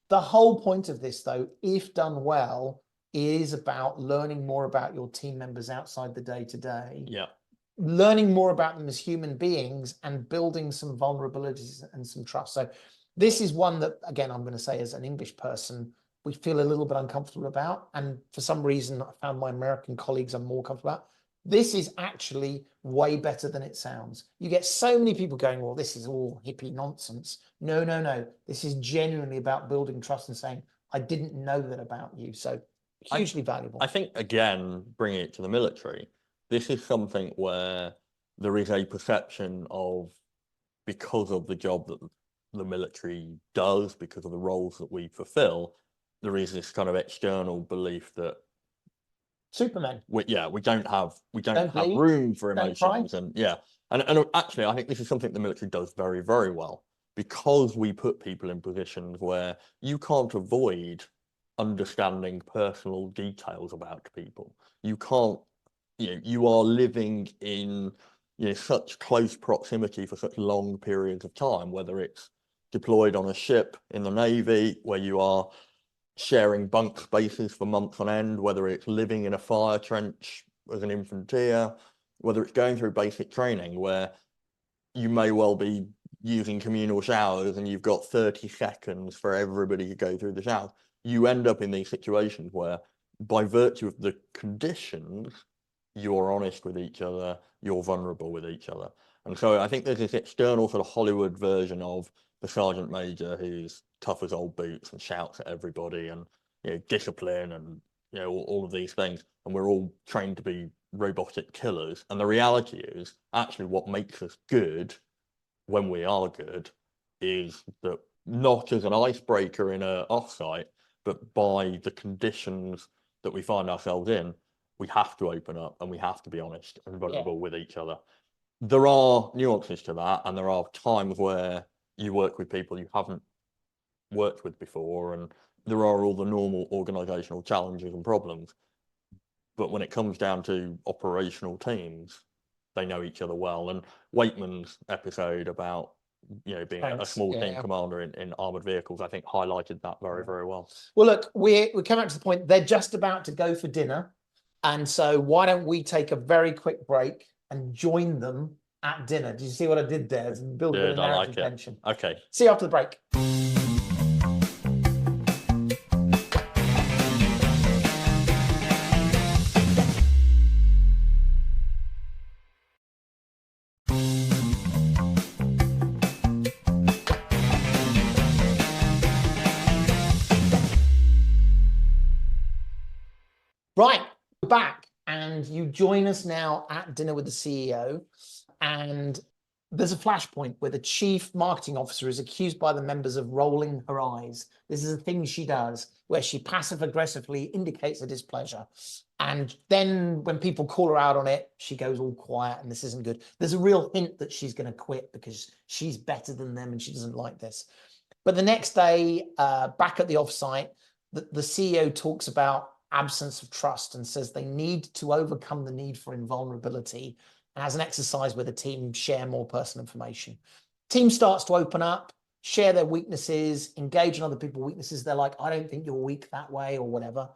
The whole point of this, though, if done well, is about learning more about your team members outside the day-to-day. Yeah. Learning more about them as human beings and building some vulnerabilities and some trust. So this is one that, again, I'm going to say as an English person, we feel a little bit uncomfortable about. And for some reason, I found my American colleagues are more comfortable about. This is actually way better than it sounds. You get so many people going, well, this is all hippie nonsense. No, no, no. This is genuinely about building trust and saying, I didn't know that about you. So hugely valuable. I think, again, bringing it to the military, this is something where there is a perception of, because of the job that the military does, because of the roles that we fulfill, there is this kind of external belief that Superman. we don't have room for emotions, and and actually, I think this is something the military does very, very well, because we put people in positions where you can't avoid understanding personal details about people. You can't, you are living in such close proximity for such long periods of time, whether it's deployed on a ship in the Navy where you are sharing bunk spaces for months on end, whether it's living in a fire trench as an infantry, whether it's going through basic training where you may well be using communal showers and you've got 30 seconds for everybody to go through the shower. You end up in these situations where, by virtue of the conditions, you're honest with each other, you're vulnerable with each other. And so I think there's this external sort of Hollywood version of the sergeant major who's tough as old boots and shouts at everybody, and discipline, and all of these things, and we're all trained to be robotic killers. And the reality is, actually, what makes us good when we are good is that, not as an icebreaker in a offsite, but by the conditions that we find ourselves in, we have to open up and we have to be honest and vulnerable with each other. There are nuances to that, and there are times where you work with people you haven't worked with before, and there are all the normal organizational challenges and problems. But when it comes down to operational teams, they know each other well. And Waitman's episode about being a small team commander in armored vehicles, I think, highlighted that very, very well. Well, look, we come up to the point, they're just about to go for dinner. And so why don't we take a very quick break and join them at dinner? Did you see what I did there? Build a bit of narrative tension. Okay. See you after the break. Right, we're back, and you join us now at dinner with the CEO, and there's a flashpoint where the chief marketing officer is accused by the members of rolling her eyes. This is a thing she does, where she passive-aggressively indicates her displeasure. And then when people call her out on it, she goes all quiet, and this isn't good. There's a real hint that she's going to quit because she's better than them and she doesn't like this. But the next day, back at the offsite, the CEO talks about absence of trust and says they need to overcome the need for invulnerability, and as an exercise where the team share more personal information. Team starts to open up, share their weaknesses, engage in other people's weaknesses. They're like, I don't think you're weak that way, or whatever.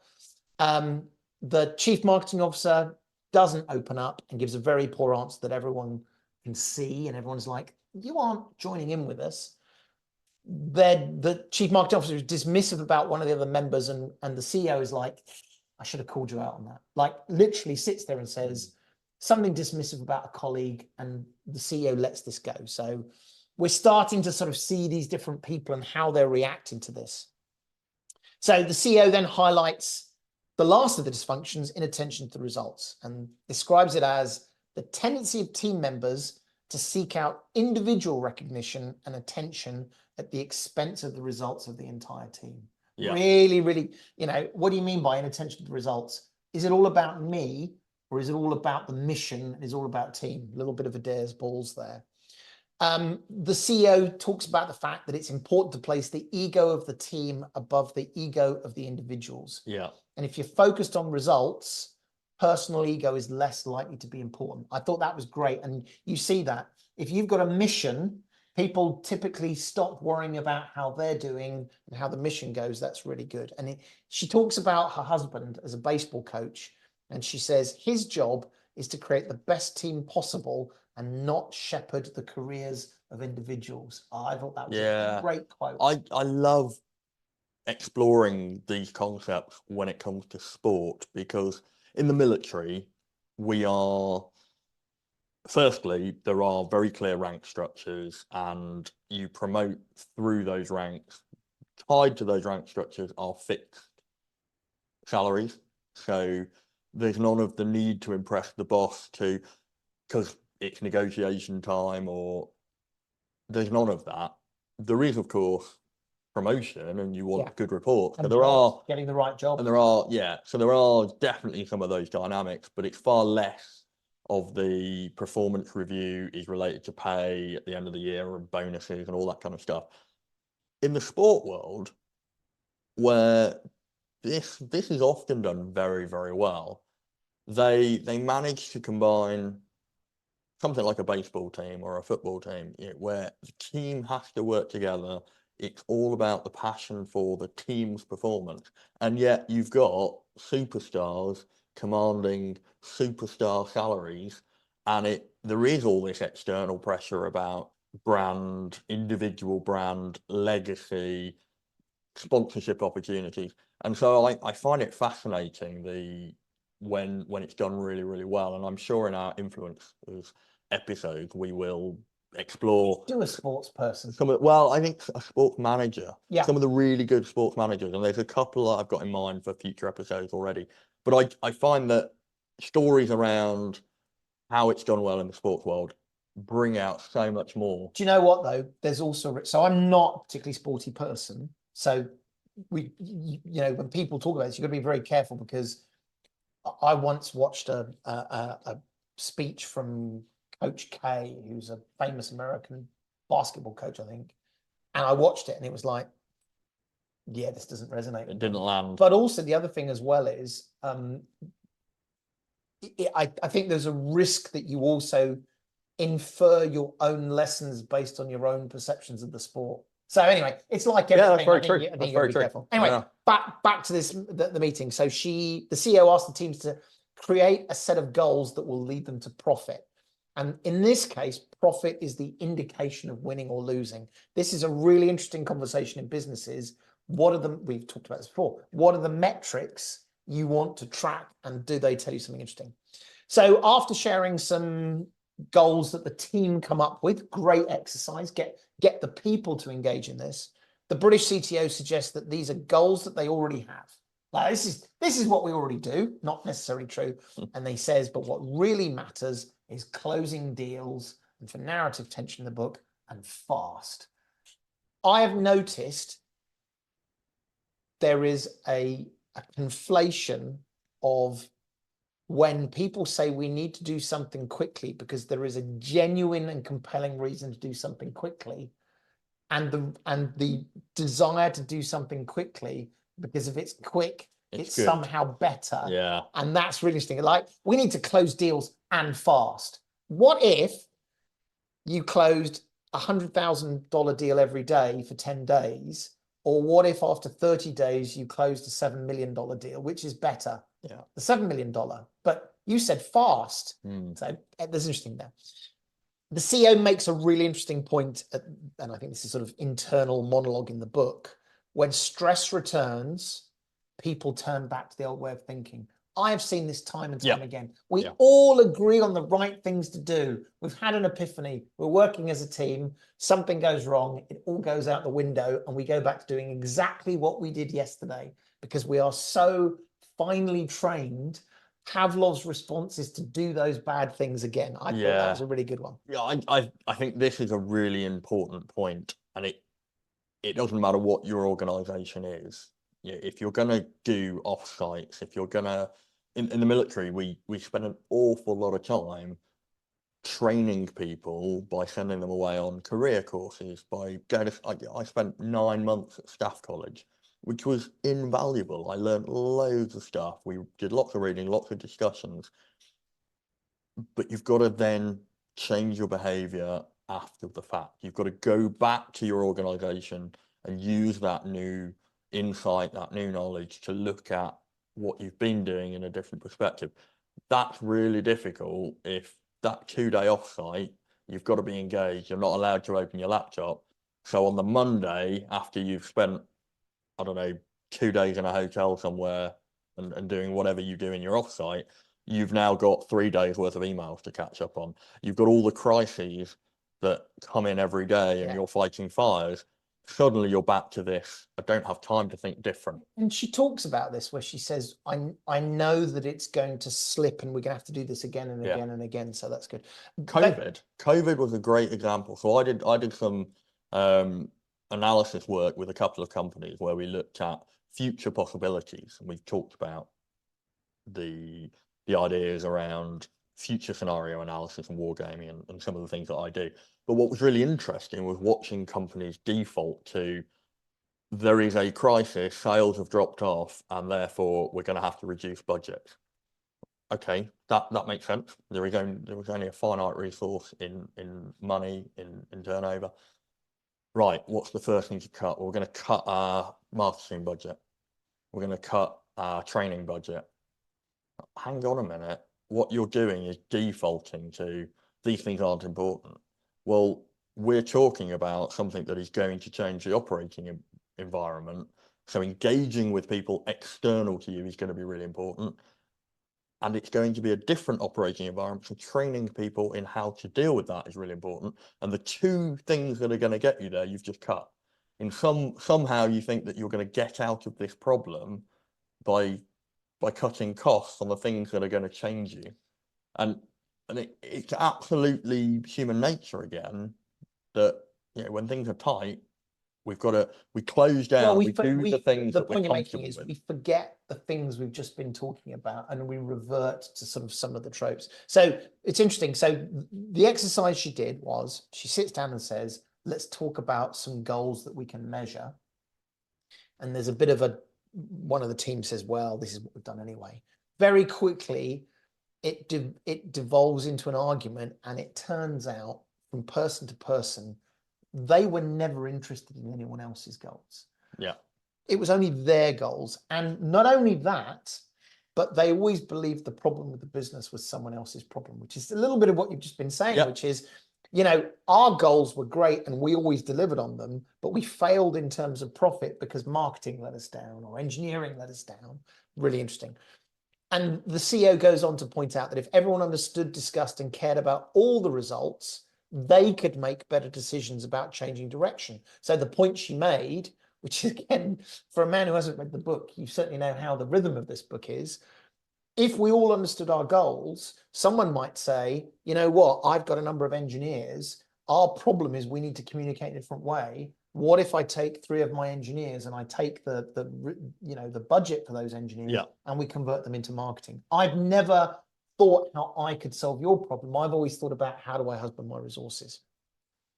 The chief marketing officer doesn't open up and gives a very poor answer that everyone can see, and everyone's like, you aren't joining in with us. The chief marketing officer is dismissive about one of the other members, and the CEO is like, I should have called you out on that. Like, literally sits there and says something dismissive about a colleague, and the CEO lets this go. So we're starting to sort of see these different people and how they're reacting to this. So the CEO then highlights the last of the dysfunctions, inattention to the results, and describes it as the tendency of team members to seek out individual recognition and attention at the expense of the results of the entire team. Yeah. Really, really, what do you mean by inattention to the results? Is it all about me, or is it all about the mission? Is it all about team? A little bit of Adair's balls there. The CEO talks about the fact that it's important to place the ego of the team above the ego of the individuals. Yeah. And if you're focused on results, personal ego is less likely to be important. I thought that was great. And you see that if you've got a mission, people typically stop worrying about how they're doing and how the mission goes. That's really good. And she talks about her husband as a baseball coach, and she says his job is to create the best team possible and not shepherd the careers of individuals. I thought that was a great quote. I love exploring these concepts when it comes to sport, because in the military, we are, firstly, there are very clear rank structures, and you promote through those ranks. Tied to those rank structures are fixed salaries. So there's none of the need to impress the boss because it's negotiation time, or there's none of that. There is, of course, promotion, and you want good reports. So there are getting the right job. And there are, so there are definitely some of those dynamics, but it's far less of the performance review is related to pay at the end of the year and bonuses and all that kind of stuff. In the sport world, where this is often done very, very well, they manage to combine something like a baseball team or a football team, where the team has to work together. It's all about the passion for the team's performance. And yet you've got superstars commanding superstar salaries. And there is all this external pressure about brand, individual brand, legacy, sponsorship opportunities. And so I find it fascinating when it's done really, really well. And I'm sure in our influencers episode we will explore a sports person. I think a sports manager. Yeah. Some of the really good sports managers, and there's a couple that I've got in mind for future episodes already. But I find that stories around how it's done well in the sports world bring out so much more. Do you know what though? There's also, so I'm not a particularly sporty person. So when people talk about this, you've got to be very careful, because I once watched a speech from Coach K, who's a famous American basketball coach, I think. And I watched it and it was like, yeah, this doesn't resonate. It didn't land. But also the other thing as well is, I think there's a risk that you also infer your own lessons based on your own perceptions of the sport. So anyway, it's like everything. Yeah, that's very true. I think you got to be careful. Anyway, back to the meeting. So the CEO asked the teams to create a set of goals that will lead them to profit. And in this case, profit is the indication of winning or losing. This is a really interesting conversation in businesses. We've talked about this before. What are the metrics you want to track, and do they tell you something interesting? So after sharing some goals that the team come up with, great exercise, get the people to engage in this. The British CTO suggests that these are goals that they already have. Like, this is what we already do, not necessarily true. And they says, but what really matters is closing deals, and for narrative tension in the book, and fast. I have noticed there is a conflation of when people say we need to do something quickly because there is a genuine and compelling reason to do something quickly, and the desire to do something quickly because if it's quick, it's somehow better. Yeah. And that's really interesting. Like, we need to close deals and fast. What if you closed $100,000 deal every day for 10 days? Or what if after 30 days you closed a $7 million deal, which is better? Yeah. The $7 million, but you said fast. So there's interesting there. The CEO makes a really interesting point, and I think this is sort of internal monologue in the book. When stress returns, people turn back to the old way of thinking. I have seen this time and time again. We all agree on the right things to do. We've had an epiphany. We're working as a team. Something goes wrong. It all goes out the window, and we go back to doing exactly what we did yesterday because we are so finely trained. Pavlov's response is to do those bad things again. I thought that was a really good one. Yeah, I think this is a really important point, and it doesn't matter what your organization is. If you're going to do offsites, if you're going to, in the military, we spend an awful lot of time training people by sending them away on career courses. I spent 9 months at staff college, which was invaluable. I learned loads of stuff. We did lots of reading, lots of discussions. But you've got to then change your behavior after the fact. You've got to go back to your organization and use that new insight, that new knowledge to look at what you've been doing in a different perspective. That's really difficult. If that 2-day offsite, you've got to be engaged. You're not allowed to open your laptop. So on the Monday, after you've spent, I don't know, 2 days in a hotel somewhere and doing whatever you do in your offsite, you've now got 3 days worth of emails to catch up on. You've got all the crises that come in every day and you're fighting fires. Suddenly you're back to this, I don't have time to think different. And she talks about this where she says, I know that it's going to slip and we're going to have to do this again and again and again. So that's good. COVID was a great example. So I did some analysis work with a couple of companies where we looked at future possibilities, and we've talked about the ideas around future scenario analysis and wargaming and some of the things that I do. But what was really interesting was watching companies default to, there is a crisis, sales have dropped off, and therefore we're going to have to reduce budgets. Okay, that makes sense. There was only a finite resource in money, in turnover. Right, what's the first thing to cut? Well, we're going to cut our marketing budget. We're going to cut our training budget. Hang on a minute. What you're doing is defaulting to these things aren't important. Well, we're talking about something that is going to change the operating environment. So engaging with people external to you is going to be really important. And it's going to be a different operating environment. So training people in how to deal with that is really important. And the two things that are going to get you there, you've just cut. Somehow you think that you're going to get out of this problem by cutting costs on the things that are going to change you. And it's absolutely human nature again that, you know, when things are tight, we close down, we do the things that we're comfortable with. We forget the things we've just been talking about and we revert to sort of some of the tropes. So it's interesting. So the exercise she did was she sits down and says, let's talk about some goals that we can measure. And there's a bit of one of the team says, well, this is what we've done anyway. Very quickly, it devolves into an argument, and it turns out from person to person, they were never interested in anyone else's goals. Yeah. It was only their goals. And not only that, but they always believed the problem with the business was someone else's problem, which is a little bit of what you've just been saying, which is, you know, our goals were great and we always delivered on them, but we failed in terms of profit because marketing let us down or engineering let us down. Really interesting. And the CEO goes on to point out that if everyone understood, discussed, and cared about all the results, they could make better decisions about changing direction. So the point she made, which again, for a man who hasn't read the book, you certainly know how the rhythm of this book is. If we all understood our goals, someone might say, you know what, I've got a number of engineers. Our problem is we need to communicate in a different way. What if I take 3 of my engineers and I take the budget for those engineers and we convert them into marketing? I've never thought how I could solve your problem. I've always thought about how do I husband my resources.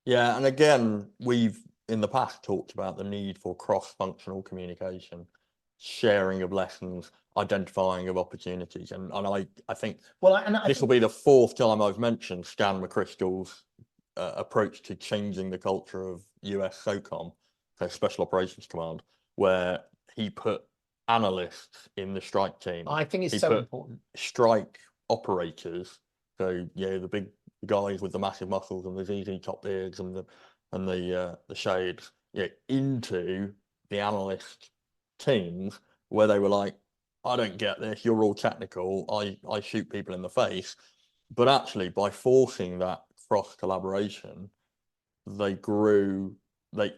Yeah, and again, we've in the past talked about the need for cross-functional communication, sharing of lessons, identifying of opportunities, and I think this will be the 4th time I've mentioned Stan McChrystal's approach to changing the culture of US SOCOM, so Special Operations Command, where he put analysts in the strike team. I think it's so important. Strike operators, so the big guys with the massive muscles and the ZZ top ears and the shades, into the analyst teams where they were like, I don't get this, you're all technical, I shoot people in the face. But actually, by forcing that cross collaboration, they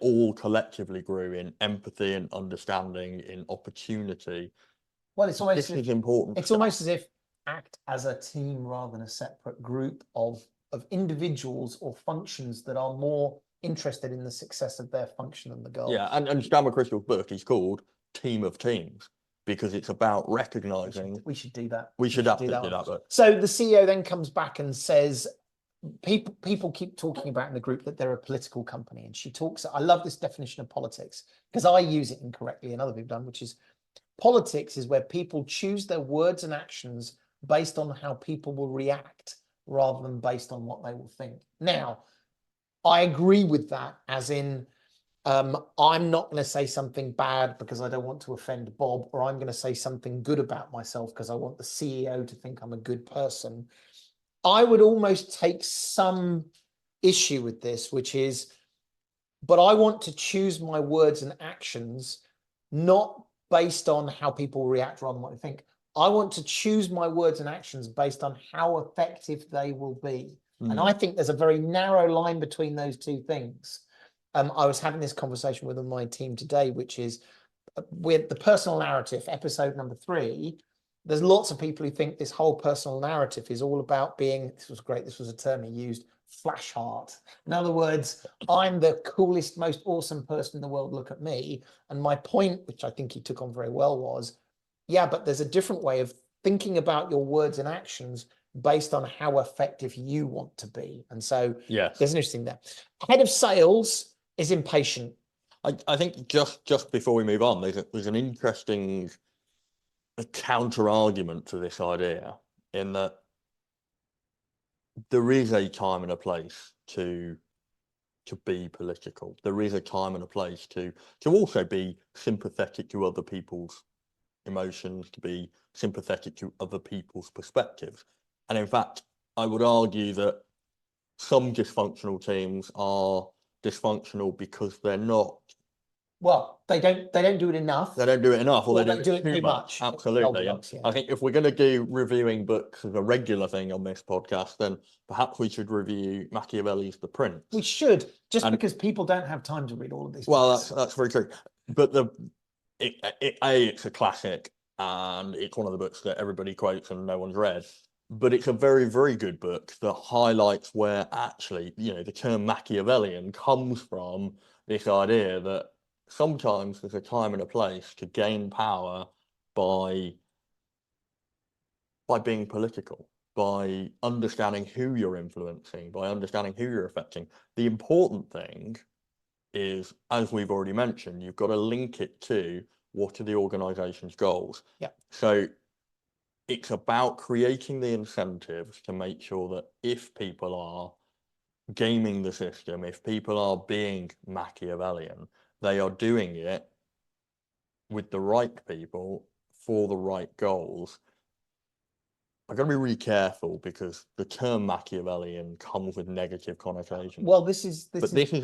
all collectively grew in empathy and understanding, in opportunity. Well, it's almost important. It's almost as if act as a team rather than a separate group of individuals or functions that are more interested in the success of their function and the goal. Yeah, and Stan McChrystal's book is called Team of Teams, because it's about recognizing. We should do that. We should absolutely do that book. So the CEO then comes back and says, people keep talking about in the group that they're a political company. And she talks, I love this definition of politics because I use it incorrectly and other people don't, which is politics is where people choose their words and actions based on how people will react rather than based on what they will think. Now, I agree with that, as in, I'm not going to say something bad because I don't want to offend Bob, or I'm going to say something good about myself because I want the CEO to think I'm a good person. I would almost take some issue with this, which is, but I want to choose my words and actions not based on how people react rather than what they think. I want to choose my words and actions based on how effective they will be. And I think there's a very narrow line between those two things. I was having this conversation with my team today, which is with the personal narrative, episode number 3. There's lots of people who think this whole personal narrative is all about being, this was great, this was a term he used, flash heart. In other words, I'm the coolest, most awesome person in the world, look at me. And my point, which I think he took on very well, was, yeah, but there's a different way of thinking about your words and actions based on how effective you want to be. And so there's an interesting there. Head of sales is impatient. I think just before we move on, there's an interesting counter argument to this idea, in that there is a time and a place to be political. There is a time and a place to also be sympathetic to other people's emotions, to be sympathetic to other people's perspectives. And in fact, I would argue that some dysfunctional teams are dysfunctional because they're not. Well, they don't do it enough. They don't do it enough, or they do it too much. Absolutely. Yeah. I think if we're going to do reviewing books as a regular thing on this podcast, then perhaps we should review Machiavelli's The Prince. We should, because people don't have time to read all of these books. That's very true. But it's a classic, and it's one of the books that everybody quotes and no one's read. But it's a very, very good book that highlights where actually, the term Machiavellian comes from, this idea that sometimes there's a time and a place to gain power by being political, by understanding who you're influencing, by understanding who you're affecting. The important thing is, as we've already mentioned, you've got to link it to what are the organization's goals. Yeah. So it's about creating the incentives to make sure that if people are gaming the system, if people are being Machiavellian, they are doing it with the right people for the right goals. I've got to be really careful, because the term Machiavellian comes with negative connotations. Well, this is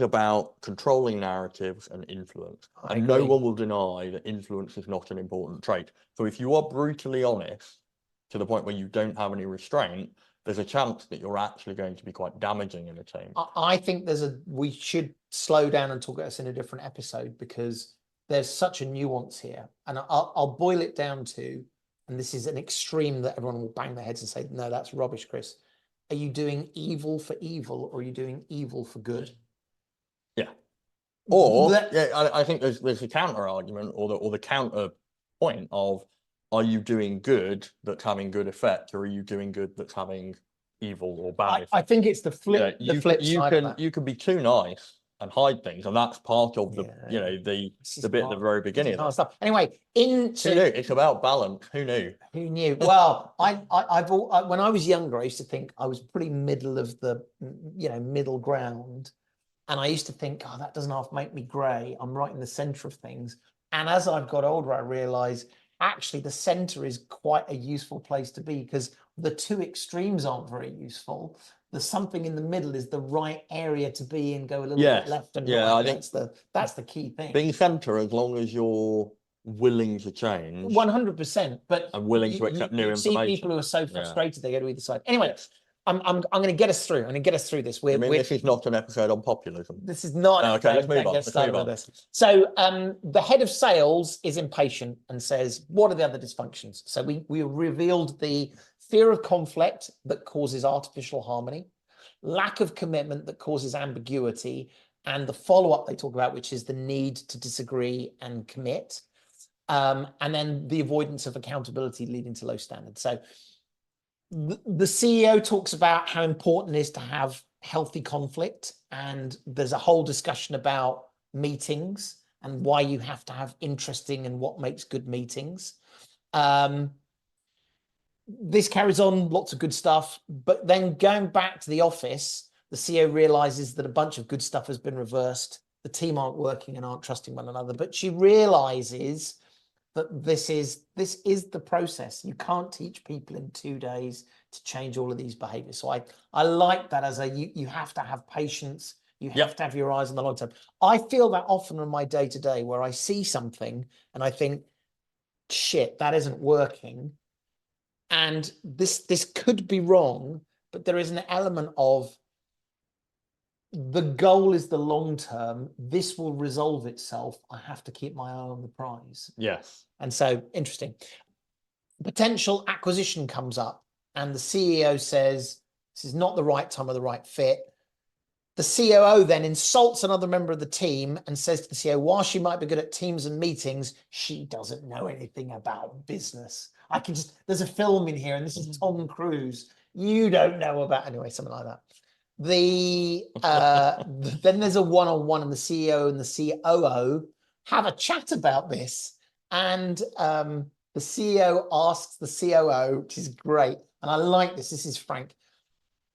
about controlling narratives and influence. And no one will deny that influence is not an important trait. So if you are brutally honest to the point where you don't have any restraint, there's a chance that you're actually going to be quite damaging in a team. I think we should slow down and talk about this in a different episode, because there's such a nuance here. And I'll boil it down to, and this is an extreme that everyone will bang their heads and say, no, that's rubbish, Chris. Are you doing evil for evil, or are you doing evil for good? Yeah. Or, I think there's a counter argument, or the counter point of, are you doing good that's having good effect, or are you doing good that's having evil or bad effect? I think it's the flip. You can be too nice and hide things, and that's part of the the bit at the very beginning. Stuff. Anyway, who knew? It's about balance. Who knew? Who knew? Well, when I was younger, I used to think I was pretty middle of the middle ground, and I used to think, oh, that doesn't half make me grey. I'm right in the centre of things. And as I've got older, I realise actually the centre is quite a useful place to be, because the two extremes aren't very useful. The something in the middle is the right area to be in, go a little bit left and right. I think that's the key thing. Being centre, as long as you're willing to change. 100%. But and willing to accept new information. See people who are so frustrated they go to either side. Anyway, I'm going to get us through. I'm going to get us through this. This is not an episode on populism. This is not. Okay, let's move on. So the head of sales is impatient and says, what are the other dysfunctions? So we revealed the fear of conflict that causes artificial harmony, lack of commitment that causes ambiguity, and the follow-up they talk about, which is the need to disagree and commit, and then the avoidance of accountability leading to low standards. So the CEO talks about how important it is to have healthy conflict, and there's a whole discussion about meetings and why you have to have interesting and what makes good meetings. This carries on, lots of good stuff, but then going back to the office, the CEO realizes that a bunch of good stuff has been reversed. The team aren't working and aren't trusting one another, but she realizes that this is the process. You can't teach people in 2 days to change all of these behaviors. So I like that as you have to have patience. You have to have your eyes on the long term. I feel that often in my day-to-day, where I see something and I think, shit, that isn't working. And this could be wrong, but there is an element of the goal is the long term. This will resolve itself. I have to keep my eye on the prize. Yes. And so, interesting. Potential acquisition comes up, and the CEO says, this is not the right time or the right fit. The COO then insults another member of the team and says to the CEO, while she might be good at teams and meetings, she doesn't know anything about business. There's a film in here, and this is Tom Cruise. You don't know about, anyway, something like that. Then there's a one-on-one, and the CEO and the COO have a chat about this. And the CEO asks the COO, which is great, and I like this. This is Frank.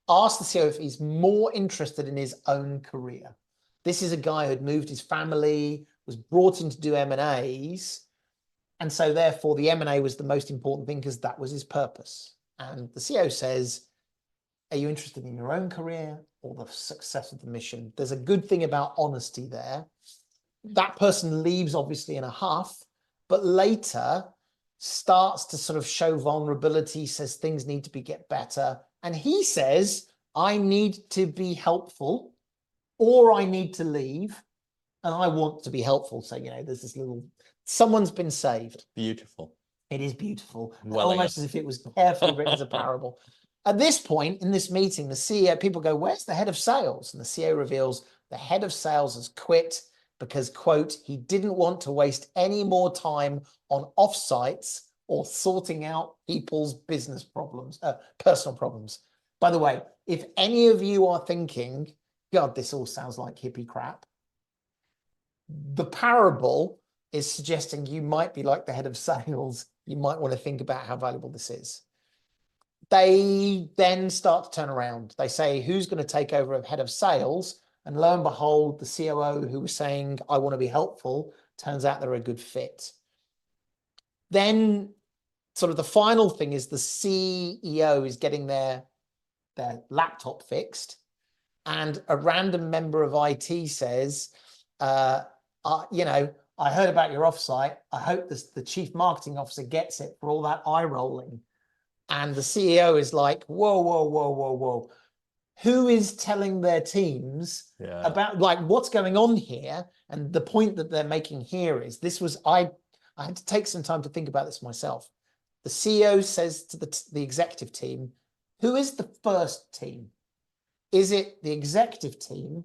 Ask the CEO if he's more interested in his own career. This is a guy who had moved his family, was brought in to do M&As, and so therefore the M&A was the most important thing because that was his purpose. And the CEO says, are you interested in your own career or the success of the mission? There's a good thing about honesty there. That person leaves obviously in a huff, but later starts to sort of show vulnerability, says things need to get better. And he says, I need to be helpful or I need to leave. And I want to be helpful. So, there's this someone's been saved. Beautiful. It is beautiful. Well, almost as if it was carefully written as a parable. At this point in this meeting, the CEO, people go, where's the head of sales? And the CEO reveals the head of sales has quit because, quote, he didn't want to waste any more time on offsites or sorting out people's business problems, personal problems. By the way, if any of you are thinking, God, this all sounds like hippie crap, the parable is suggesting you might be like the head of sales. You might want to think about how valuable this is. They then start to turn around. They say, who's going to take over as head of sales? And lo and behold, the COO who was saying, I want to be helpful, turns out they're a good fit. Then sort of the final thing is the CEO is getting their laptop fixed. And a random member of IT says, I heard about your offsite. I hope the chief marketing officer gets it for all that eye rolling. And the CEO is like, whoa, whoa, whoa, whoa, whoa. Who is telling their teams about what's going on here? And the point that they're making here is I had to take some time to think about this myself. The CEO says to the executive team, who is the first team? Is it the executive team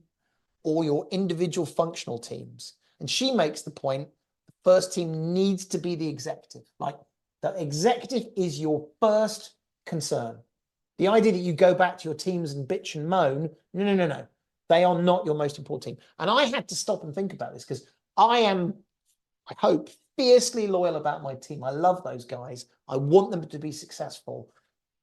or your individual functional teams? And she makes the point, the first team needs to be the executive. Like, the executive is your first concern. The idea that you go back to your teams and bitch and moan, no. They are not your most important team. And I had to stop and think about this because I am, I hope, fiercely loyal about my team. I love those guys. I want them to be successful.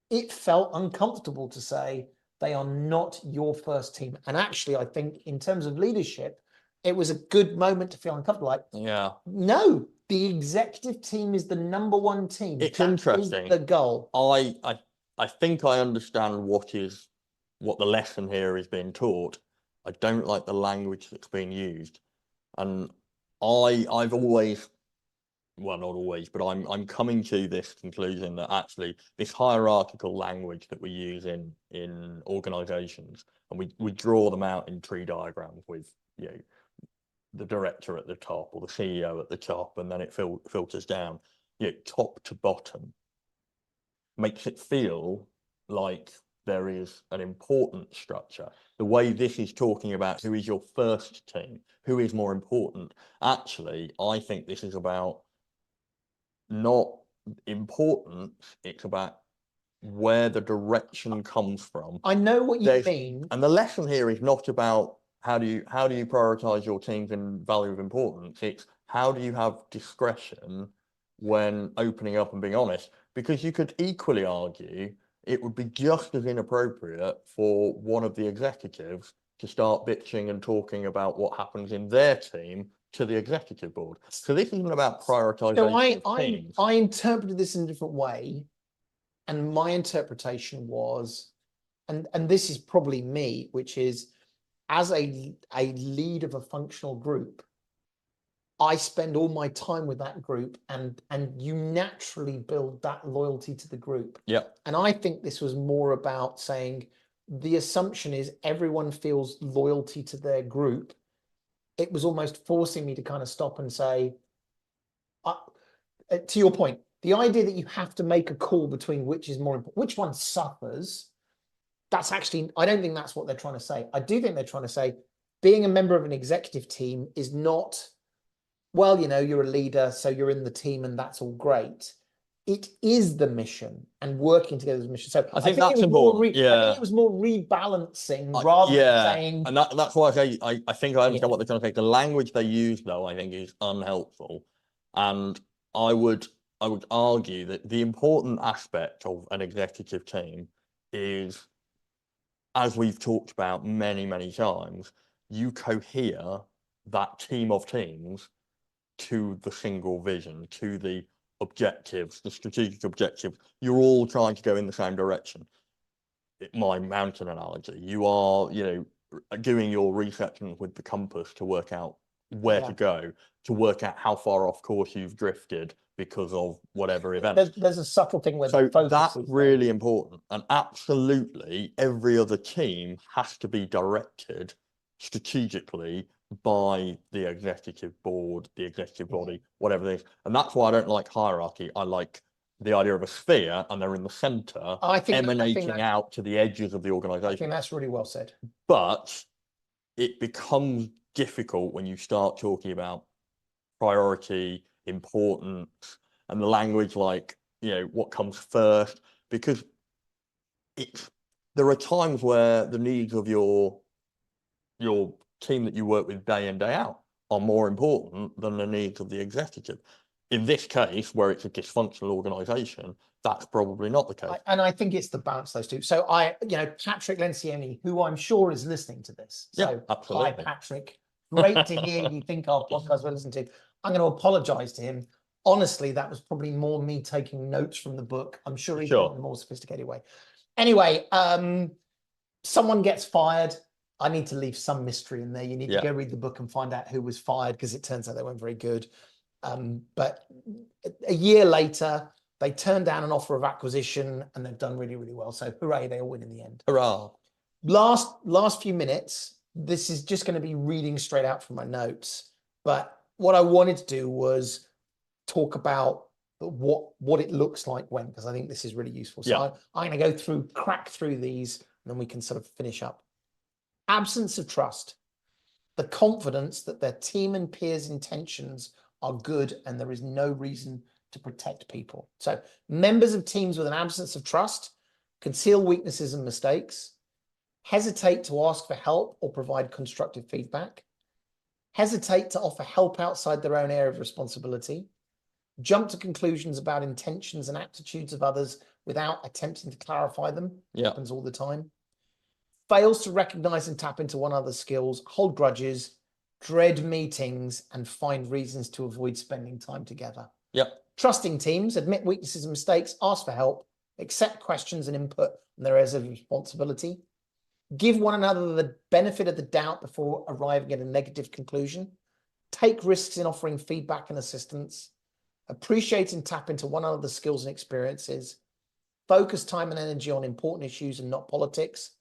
It felt uncomfortable to say they are not your first team. And actually, I think in terms of leadership, it was a good moment to feel uncomfortable. Like, no, the executive team is the number one team. It's interesting. The goal. I think I understand what the lesson here is being taught. I don't like the language that's being used. And I've always, well, not always, but I'm coming to this conclusion that actually this hierarchical language that we use in organizations, and we draw them out in tree diagrams with the director at the top or the CEO at the top, and then it filters down, top to bottom, makes it feel like there is an important structure. The way this is talking about who is your first team, who is more important. Actually, I think this is about not importance, it's about where the direction comes from. I know what you mean. And the lesson here is not about how do you prioritize your teams in value of importance. It's how do you have discretion when opening up and being honest, because you could equally argue it would be just as inappropriate for one of the executives to start bitching and talking about what happens in their team to the executive board. So this isn't about prioritization of teams. I interpreted this in a different way, and my interpretation was, and this is probably me, which is, as a lead of a functional group, I spend all my time with that group, and you naturally build that loyalty to the group. Yeah. And I think this was more about saying the assumption is everyone feels loyalty to their group. It was almost forcing me to kind of stop and say, to your point, the idea that you have to make a call between which is more important, which one suffers, that's actually, I don't think that's what they're trying to say. I do think they're trying to say being a member of an executive team is not, well, you know, you're a leader, so you're in the team and that's all great. It is the mission and working together as a mission. So I think that's important. I think it was more rebalancing rather than saying. And that's why I say I think I understand what they're trying to say. The language they use, though, I think is unhelpful. And I would argue that the important aspect of an executive team is, as we've talked about many, many times, you cohere that team of teams to the single vision, to the objectives, the strategic objectives. You're all trying to go in the same direction. My mountain analogy, you are, you know, doing your researching with the compass to work out where to go, to work out how far off course you've drifted because of whatever event. There's a subtle thing with that's really important, and absolutely every other team has to be directed strategically by the executive board, the executive body, whatever it is. And that's why I don't like hierarchy. I like the idea of a sphere, and they're in the center, emanating out to the edges of the organization. I think that's really well said. But it becomes difficult when you start talking about priority, importance, and the language like, you know, what comes first, because there are times where the needs of your team that you work with day in, day out are more important than the needs of the executive. In this case, where it's a dysfunctional organization, that's probably not the case. And I think it's the balance of those two. So you know, Patrick Lencioni, who I'm sure is listening to this. So absolutely. Hi, Patrick. Great to hear you think our podcast will listen to. I'm going to apologize to him. Honestly, that was probably more me taking notes from the book. I'm sure he's done in a more sophisticated way. Anyway, someone gets fired. I need to leave some mystery in there. You need to go read the book and find out who was fired, because it turns out they weren't very good. But a year later, they turned down an offer of acquisition and they've done really, really well. So hooray, they all win in the end. Hurrah. Last few minutes, this is just going to be reading straight out from my notes. But what I wanted to do was talk about what it looks like when, because I think this is really useful. So I'm going to go crack through these, and then we can sort of finish up. Absence of trust. The confidence that their team and peers' intentions are good and there is no reason to protect people. So members of teams with an absence of trust conceal weaknesses and mistakes, hesitate to ask for help or provide constructive feedback, hesitate to offer help outside their own area of responsibility, jump to conclusions about intentions and attitudes of others without attempting to clarify them. Happens all the time. Fails to recognize and tap into one another's skills, hold grudges, dread meetings, and find reasons to avoid spending time together. Trusting teams, admit weaknesses and mistakes, ask for help, accept questions and input in their areas of responsibility, give one another the benefit of the doubt before arriving at a negative conclusion, take risks in offering feedback and assistance, appreciate and tap into one another's skills and experiences, focus time and energy on important issues and not politics,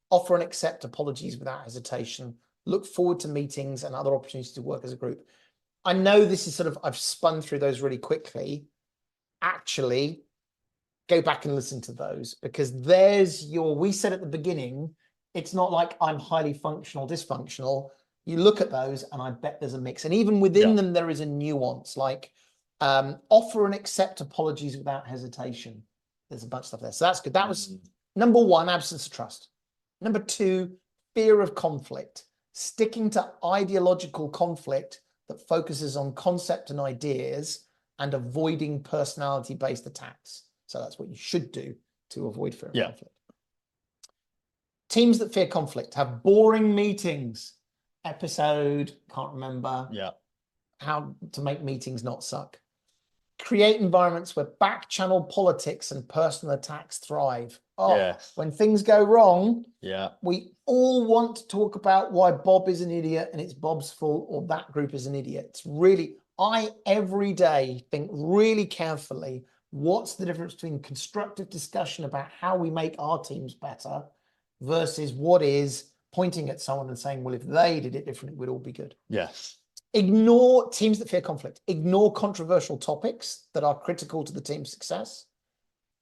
offer and accept apologies without hesitation, look forward to meetings and other opportunities to work as a group. I know this is sort of, I've spun through those really quickly. Actually, go back and listen to those, because we said at the beginning, it's not like I'm highly functional, dysfunctional. You look at those and I bet there's a mix. And even within them, there is a nuance, like offer and accept apologies without hesitation. There's a bunch of stuff there. So that's good. That was number one, absence of trust. Number two, fear of conflict. Sticking to ideological conflict that focuses on concept and ideas and avoiding personality-based attacks. So that's what you should do to avoid fear of conflict. Teams that fear conflict have boring meetings. Episode, can't remember. Yeah. How to make meetings not suck. Create environments where back channel politics and personal attacks thrive. Oh, Yes. when things go wrong, Yeah. we all want to talk about why Bob is an idiot and it's Bob's fault or that group is an idiot. It's really, I every day think really carefully, what's the difference between constructive discussion about how we make our teams better versus what is pointing at someone and saying, well, if they did it differently, we'd all be good. Yes. Ignore teams that fear conflict. Ignore controversial topics that are critical to the team's success.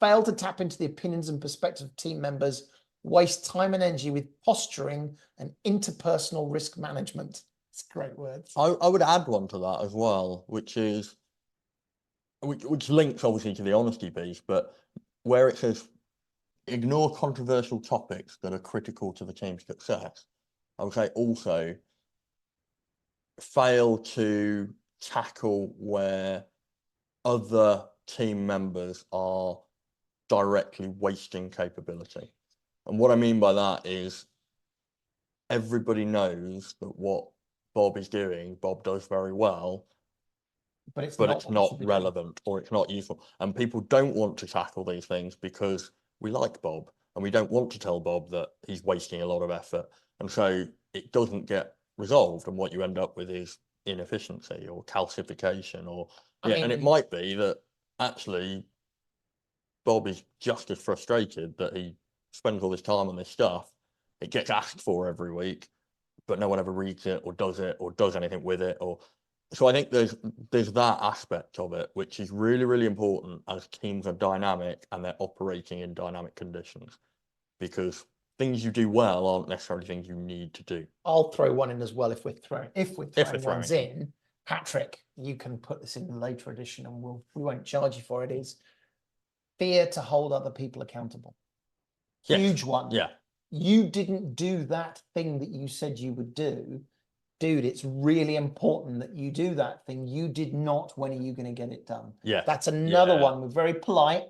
Fail to tap into the opinions and perspectives of team members. Waste time and energy with posturing and interpersonal risk management. It's great words. I would add one to that as well, which links obviously to the honesty piece, but where it says ignore controversial topics that are critical to the team's success, I would say also fail to tackle where other team members are directly wasting capability. And what I mean by that is everybody knows that what Bob is doing, Bob does very well, but it's not relevant or it's not useful. And people don't want to tackle these things because we like Bob and we don't want to tell Bob that he's wasting a lot of effort. And so it doesn't get resolved. And what you end up with is inefficiency or calcification or, and it might be that actually Bob is just as frustrated that he spends all this time on this stuff. It gets asked for every week, but no one ever reads it or does anything with it. So I think there's that aspect of it, which is really, really important as teams are dynamic and they're operating in dynamic conditions, because things you do well aren't necessarily things you need to do. I'll throw one in as well if we're throwing ones in. Patrick, you can put this in the later edition and we won't charge you for it. Is fear to hold other people accountable. Yes. Huge one. Yeah. You didn't do that thing that you said you would do. Dude, it's really important that you do that thing. You did not. When are you going to get it done? Yeah. That's another one. We're very polite.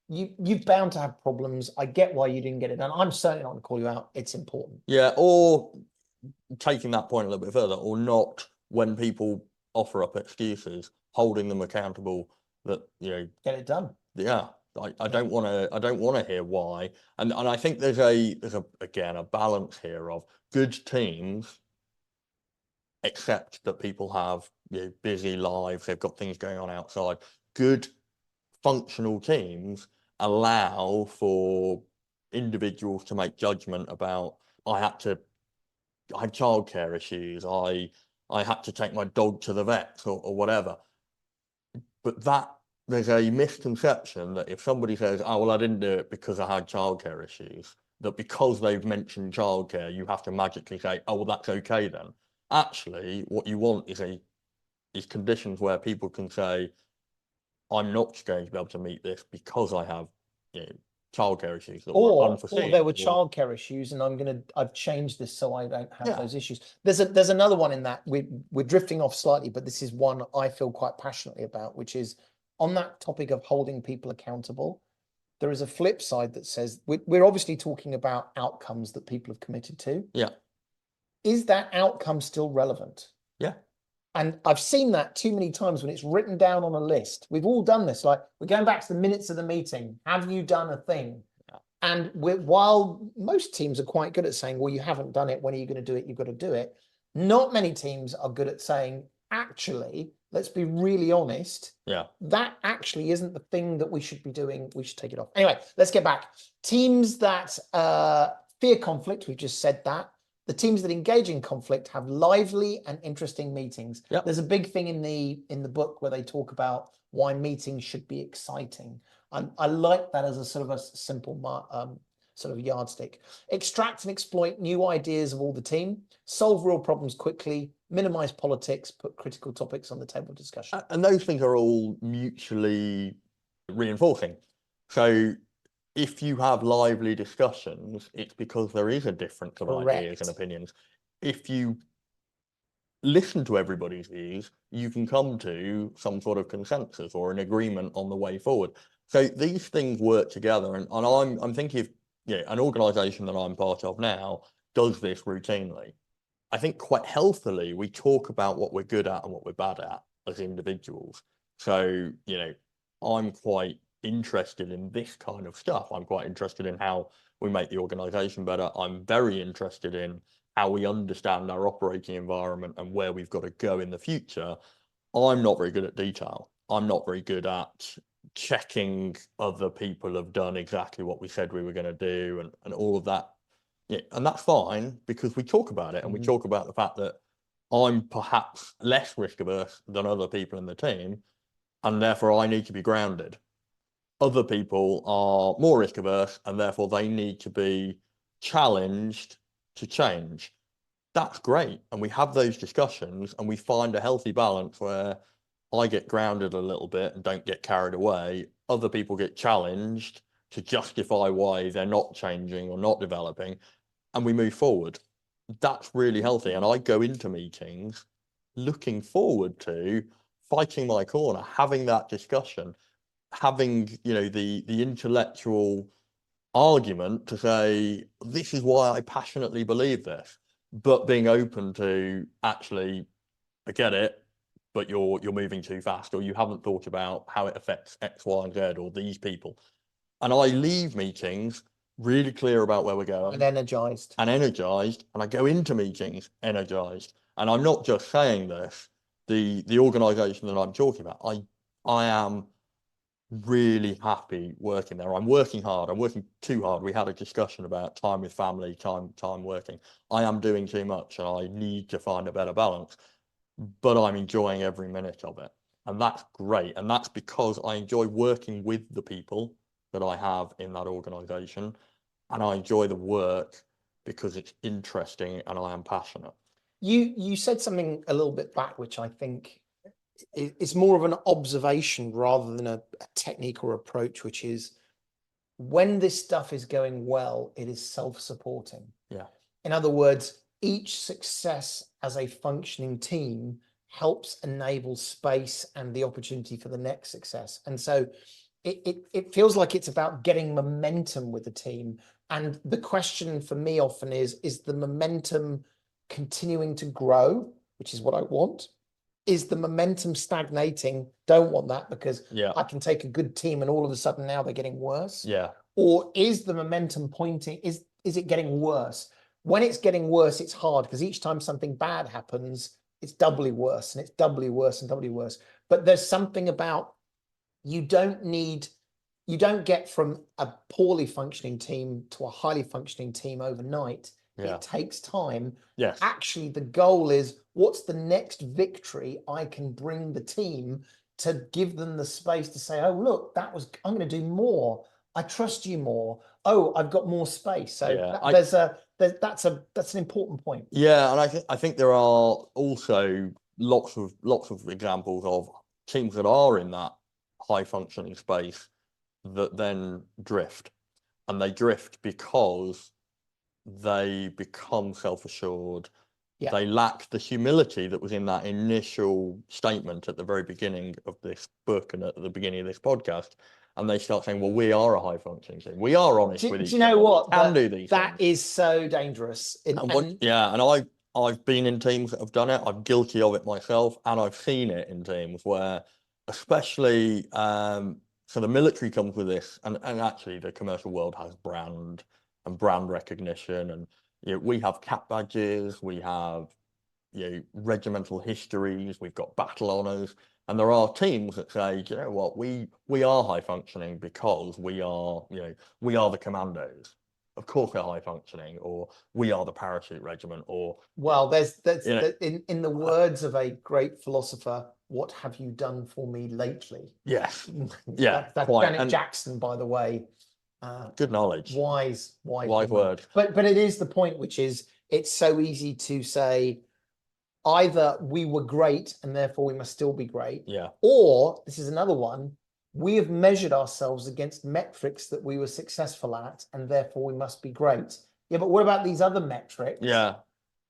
You're bound to have problems. I get why you didn't get it done. I'm certainly not going to call you out. It's important. Yeah. Or taking that point a little bit further, or not, when people offer up excuses, holding them accountable that, get it done. Yeah. I don't want to hear why. And I think there's again a balance here of good teams accept that people have busy lives, they've got things going on outside. Good functional teams allow for individuals to make judgment about, I had childcare issues, I had to take my dog to the vet or whatever. But there's a misconception that if somebody says, oh, well, I didn't do it because I had childcare issues, that because they've mentioned childcare, you have to magically say, oh, well, that's okay then. Actually, what you want is conditions where people can say, I'm not going to be able to meet this because I have childcare issues that were unforeseen. Or there were childcare issues, and I've changed this so I don't have those issues. There's another one in that we're drifting off slightly, but this is one I feel quite passionately about, which is on that topic of holding people accountable. There is a flip side that says we're obviously talking about outcomes that people have committed to. Yeah. Is that outcome still relevant? Yeah. And I've seen that too many times when it's written down on a list. We've all done this. Like, we're going back to the minutes of the meeting. Have you done a thing? Yeah. And while most teams are quite good at saying, well, you haven't done it, when are you going to do it? You've got to do it. Not many teams are good at saying, actually, let's be really honest. Yeah. That actually isn't the thing that we should be doing. We should take it off. Anyway, let's get back. Teams that fear conflict, we've just said that. The teams that engage in conflict have lively and interesting meetings. Yep. There's a big thing in the book where they talk about why meetings should be exciting. I like that as a sort of a simple sort of yardstick. Extract and exploit new ideas of all the team. Solve real problems quickly. Minimize politics. Put critical topics on the table of discussion. And those things are all mutually reinforcing. So if you have lively discussions, it's because there is a difference of ideas and opinions. If you listen to everybody's views, you can come to some sort of consensus or an agreement on the way forward. So these things work together. And I'm thinking of an organization that I'm part of now does this routinely. I think quite healthily, we talk about what we're good at and what we're bad at as individuals. So, I'm quite interested in this kind of stuff. I'm quite interested in how we make the organization better. I'm very interested in how we understand our operating environment and where we've got to go in the future. I'm not very good at detail. I'm not very good at checking other people have done exactly what we said we were going to do and all of that. Yeah, and that's fine because we talk about it and we talk about the fact that I'm perhaps less risk averse than other people in the team, and therefore I need to be grounded. Other people are more risk averse, and therefore they need to be challenged to change. That's great. And we have those discussions and we find a healthy balance where I get grounded a little bit and don't get carried away. Other people get challenged to justify why they're not changing or not developing, and we move forward. That's really healthy. And I go into meetings looking forward to fighting my corner, having that discussion, having, the intellectual argument to say, this is why I passionately believe this, but being open to actually, I get it, but you're moving too fast, or you haven't thought about how it affects X, Y, and Z, or these people. And I leave meetings really clear about where we're going. And energized. And I go into meetings energized. And I'm not just saying this, the organization that I'm talking about, I am really happy working there. I'm working hard. I'm working too hard. We had a discussion about time with family, time working. I am doing too much and I need to find a better balance, but I'm enjoying every minute of it. And that's great. And that's because I enjoy working with the people that I have in that organization. And I enjoy the work because it's interesting and I am passionate. You said something a little bit back, which I think it's more of an observation rather than a technique or approach, which is when this stuff is going well, it is self-supporting. Yeah. In other words, each success as a functioning team helps enable space and the opportunity for the next success. And so it feels like it's about getting momentum with the team. And the question for me often is the momentum continuing to grow, which is what I want? Is the momentum stagnating? Don't want that, because I can take a good team and all of a sudden now they're getting worse. Yeah. Or is the momentum pointing, is it getting worse? When it's getting worse, it's hard because each time something bad happens, it's doubly worse and it's doubly worse and doubly worse. But there's something about you don't get from a poorly functioning team to a highly functioning team overnight. Yeah. It takes time. Yes. Actually, the goal is what's the next victory I can bring the team to give them the space to say, oh, look, I'm going to do more. I trust you more. Oh, I've got more space. So yeah, that's an important point. Yeah, and I think there are also lots of examples of teams that are in that high functioning space that then drift, and they drift because they become self-assured. Yeah. They lack the humility that was in that initial statement at the very beginning of this book and at the beginning of this podcast. And they start saying, well, we are a high functioning team. We are honest with each other. Do you know what? We can do these that things. Is so dangerous. And I've been in teams that have done it. I'm guilty of it myself. And I've seen it in teams where, especially, so the military comes with this, and actually the commercial world has brand and brand recognition, and we have cap badges, we have regimental histories, we've got battle honors, and there are teams that say, you know what, we are high functioning because we are the commandos. Of course we're high functioning, or we are the parachute regiment, or there's in the words of a great philosopher, what have you done for me lately? Yes. Yeah. That's Janet Jackson, by the way. Good knowledge. Wise word. But it is the point, which is it's so easy to say either we were great and therefore we must still be great. Yeah. Or this is another one. We have measured ourselves against metrics that we were successful at, and therefore we must be great. Yeah, but what about these other metrics? Yeah.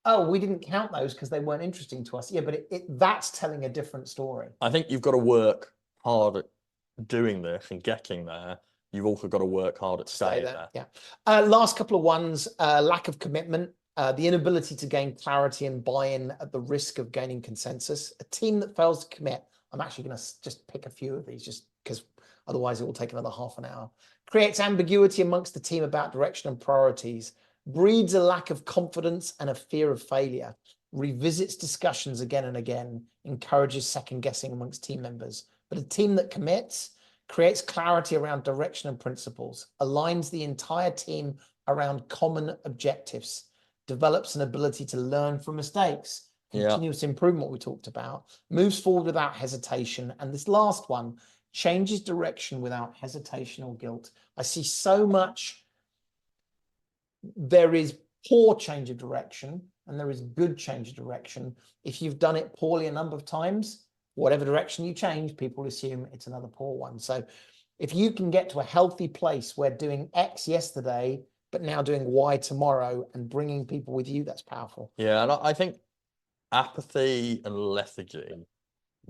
Oh, we didn't count those because they weren't interesting to us. Yeah, but that's telling a different story. I think you've got to work hard at doing this and getting there. You've also got to work hard at staying there. Yeah. Last couple of ones, lack of commitment, the inability to gain clarity and buy-in at the risk of gaining consensus. A team that fails to commit. I'm actually going to just pick a few of these just because otherwise it will take another half an hour. Creates ambiguity amongst the team about direction and priorities. Breeds a lack of confidence and a fear of failure. Revisits discussions again and again. Encourages second guessing amongst team members. But a team that commits creates clarity around direction and principles. Aligns the entire team around common objectives. Develops an ability to learn from mistakes. Continuous improvement we talked about. Moves forward without hesitation. And this last one, changes direction without hesitation or guilt. I see so much. There is poor change of direction and there is good change of direction. If you've done it poorly a number of times, whatever direction you change, people assume it's another poor one. So if you can get to a healthy place where doing X yesterday, but now doing Y tomorrow and bringing people with you, that's powerful. Yeah, and I think apathy and lethargy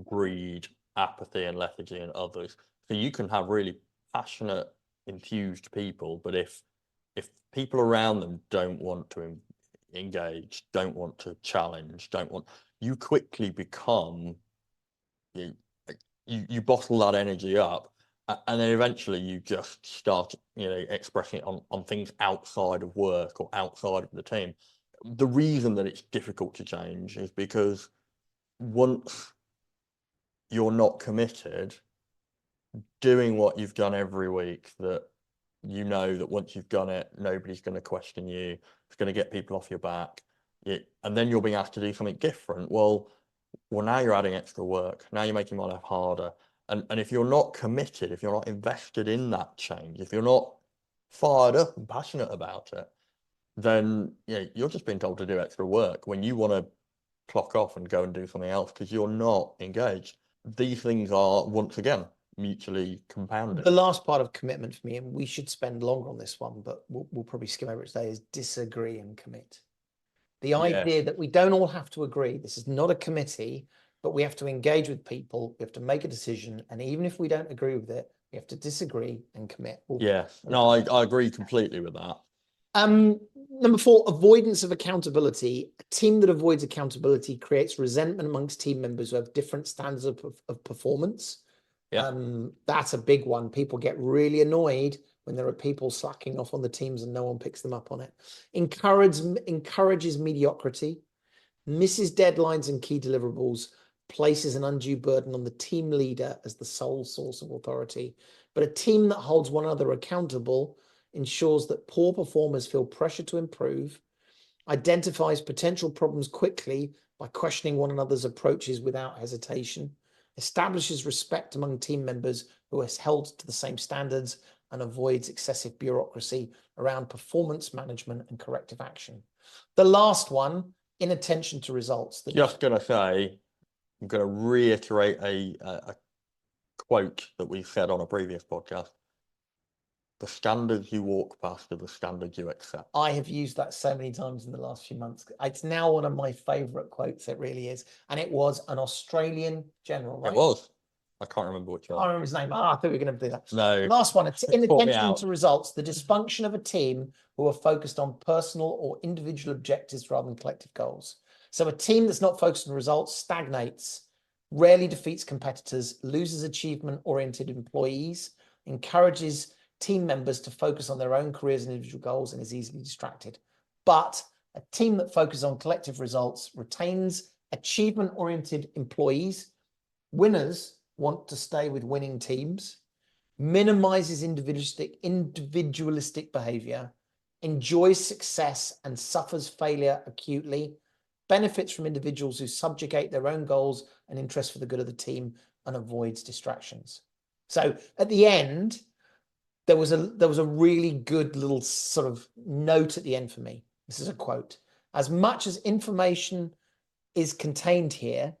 breed apathy and lethargy in others. So you can have really passionate, enthused people, but if people around them don't want to engage, don't want to challenge, you quickly become, you bottle that energy up, and then eventually you just start, expressing it on things outside of work or outside of the team. The reason that it's difficult to change is because once you're not committed, doing what you've done every week, that you know that once you've done it, nobody's going to question you, it's going to get people off your back, and then you're being asked to do something different. Well, now you're adding extra work. Now you're making my life harder. And if you're not committed, if you're not invested in that change, if you're not fired up and passionate about it, then you're just being told to do extra work when you want to clock off and go and do something else because you're not engaged. These things are, once again, mutually compounded. The last part of commitment for me, and we should spend longer on this one, but we'll probably skim over it today, is disagree and commit. The idea that we don't all have to agree. This is not a committee, but we have to engage with people. We have to make a decision. And even if we don't agree with it, we have to disagree and commit. No, I agree completely with that. Number 4, avoidance of accountability. A team that avoids accountability creates resentment amongst team members who have different standards of performance. That's a big one. People get really annoyed when there are people slacking off on the teams and no one picks them up on it. Encourages mediocrity, misses deadlines and key deliverables, places an undue burden on the team leader as the sole source of authority. But a team that holds one another accountable ensures that poor performers feel pressure to improve, identifies potential problems quickly by questioning one another's approaches without hesitation, establishes respect among team members who are held to the same standards, and avoids excessive bureaucracy around performance management and corrective action. The last one, inattention to results. Just going to say, I'm going to reiterate a quote that we said on a previous podcast. The standards you walk past are the standards you accept. I have used that so many times in the last few months. It's now one of my favorite quotes. It really is. And it was an Australian general, right? It was. I can't remember which one. I can't remember his name. I thought we were going to do that. No. Last one. It's inattention to results. The dysfunction of a team who are focused on personal or individual objectives rather than collective goals. So a team that's not focused on results stagnates, rarely defeats competitors, loses achievement-oriented employees, encourages team members to focus on their own careers and individual goals, and is easily distracted. But a team that focuses on collective results retains achievement-oriented employees. Winners want to stay with winning teams, minimizes individualistic behavior, enjoys success and suffers failure acutely, benefits from individuals who subjugate their own goals and interests for the good of the team, and avoids distractions. So at the end, there was a really good little sort of note at the end for me. This is a quote. As much as information is contained here,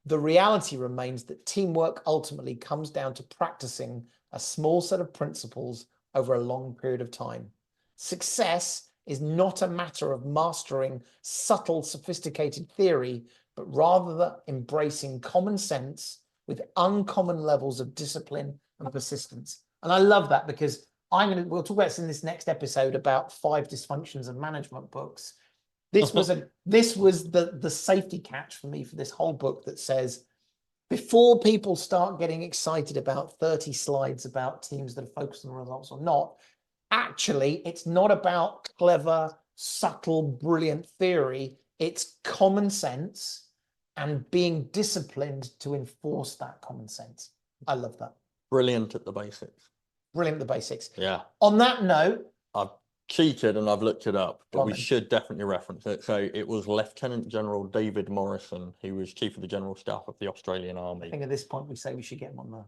the reality remains that teamwork ultimately comes down to practicing a small set of principles over a long period of time. Success is not a matter of mastering subtle, sophisticated theory, but rather than embracing common sense with uncommon levels of discipline and persistence. And I love that because we'll talk about this in this next episode about 5 Dysfunctions of management books. This was the safety catch for me for this whole book that says before people start getting excited about 30 slides about teams that are focused on results or not, actually, it's not about clever, subtle, brilliant theory. It's common sense and being disciplined to enforce that common sense. I love that. Brilliant at the basics. Brilliant at the basics. Yeah. On that note, I've cheated and I've looked it up, but we then. should definitely reference it. So it was Lieutenant General David Morrison, who was Chief of the General Staff of the Australian Army. I think at this point we say we should get him on the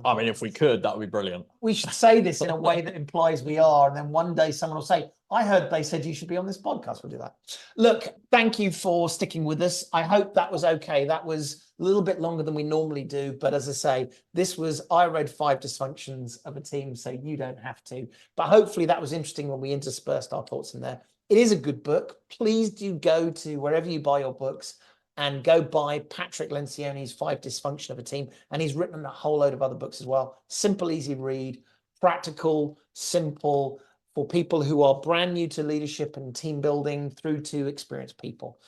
I mean, if we could, that would be brilliant. We should say this in a way that implies we are, and then one day someone will say, I heard they said you should be on this podcast. We'll do that. Look, thank you for sticking with us. I hope that was okay. That was a little bit longer than we normally do, but as I say, I read Five Dysfunctions of a Team, so you don't have to. But hopefully that was interesting when we interspersed our thoughts in there. It is a good book. Please do go to wherever you buy your books and go buy Patrick Lencioni's Five Dysfunctions of a Team. And he's written a whole load of other books as well. Simple, easy read, practical, simple, for people who are brand new to leadership and team building through to experienced people.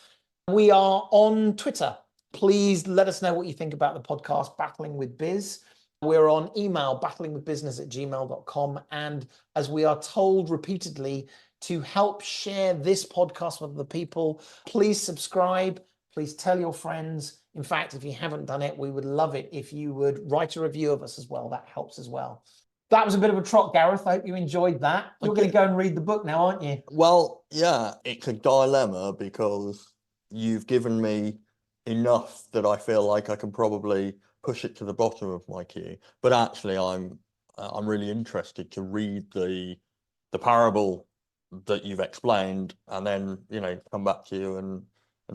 We are on Twitter. Please let us know what you think about the podcast, Battling with Biz. We're on email, battlingwithbusiness@gmail.com. And as we are told repeatedly, to help share this podcast with other people, please subscribe. Please tell your friends. In fact, if you haven't done it, we would love it if you would write a review of us as well. That helps as well. That was a bit of a trot, Gareth. I hope you enjoyed that. You're going to go and read the book now, aren't you? Well, yeah, it's a dilemma because you've given me enough that I feel like I can probably push it to the bottom of my queue. But actually, I'm really interested to read the parable that you've explained, and then come back to you and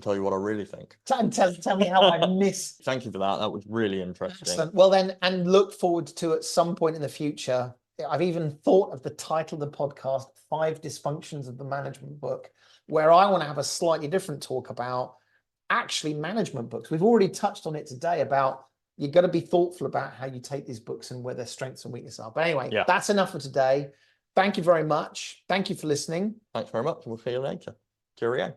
tell you what I really think. And tell me how I missed. Thank you for that. That was really interesting. Excellent. Well then, and look forward to at some point in the future. I've even thought of the title of the podcast, Five Dysfunctions of the Management Book, where I want to have a slightly different talk about actually management books. We've already touched on it today about you've got to be thoughtful about how you take these books and where their strengths and weaknesses are. But anyway, That's enough for today. Thank you very much. Thank you for listening. Thanks very much. We'll see you later. Cheerio.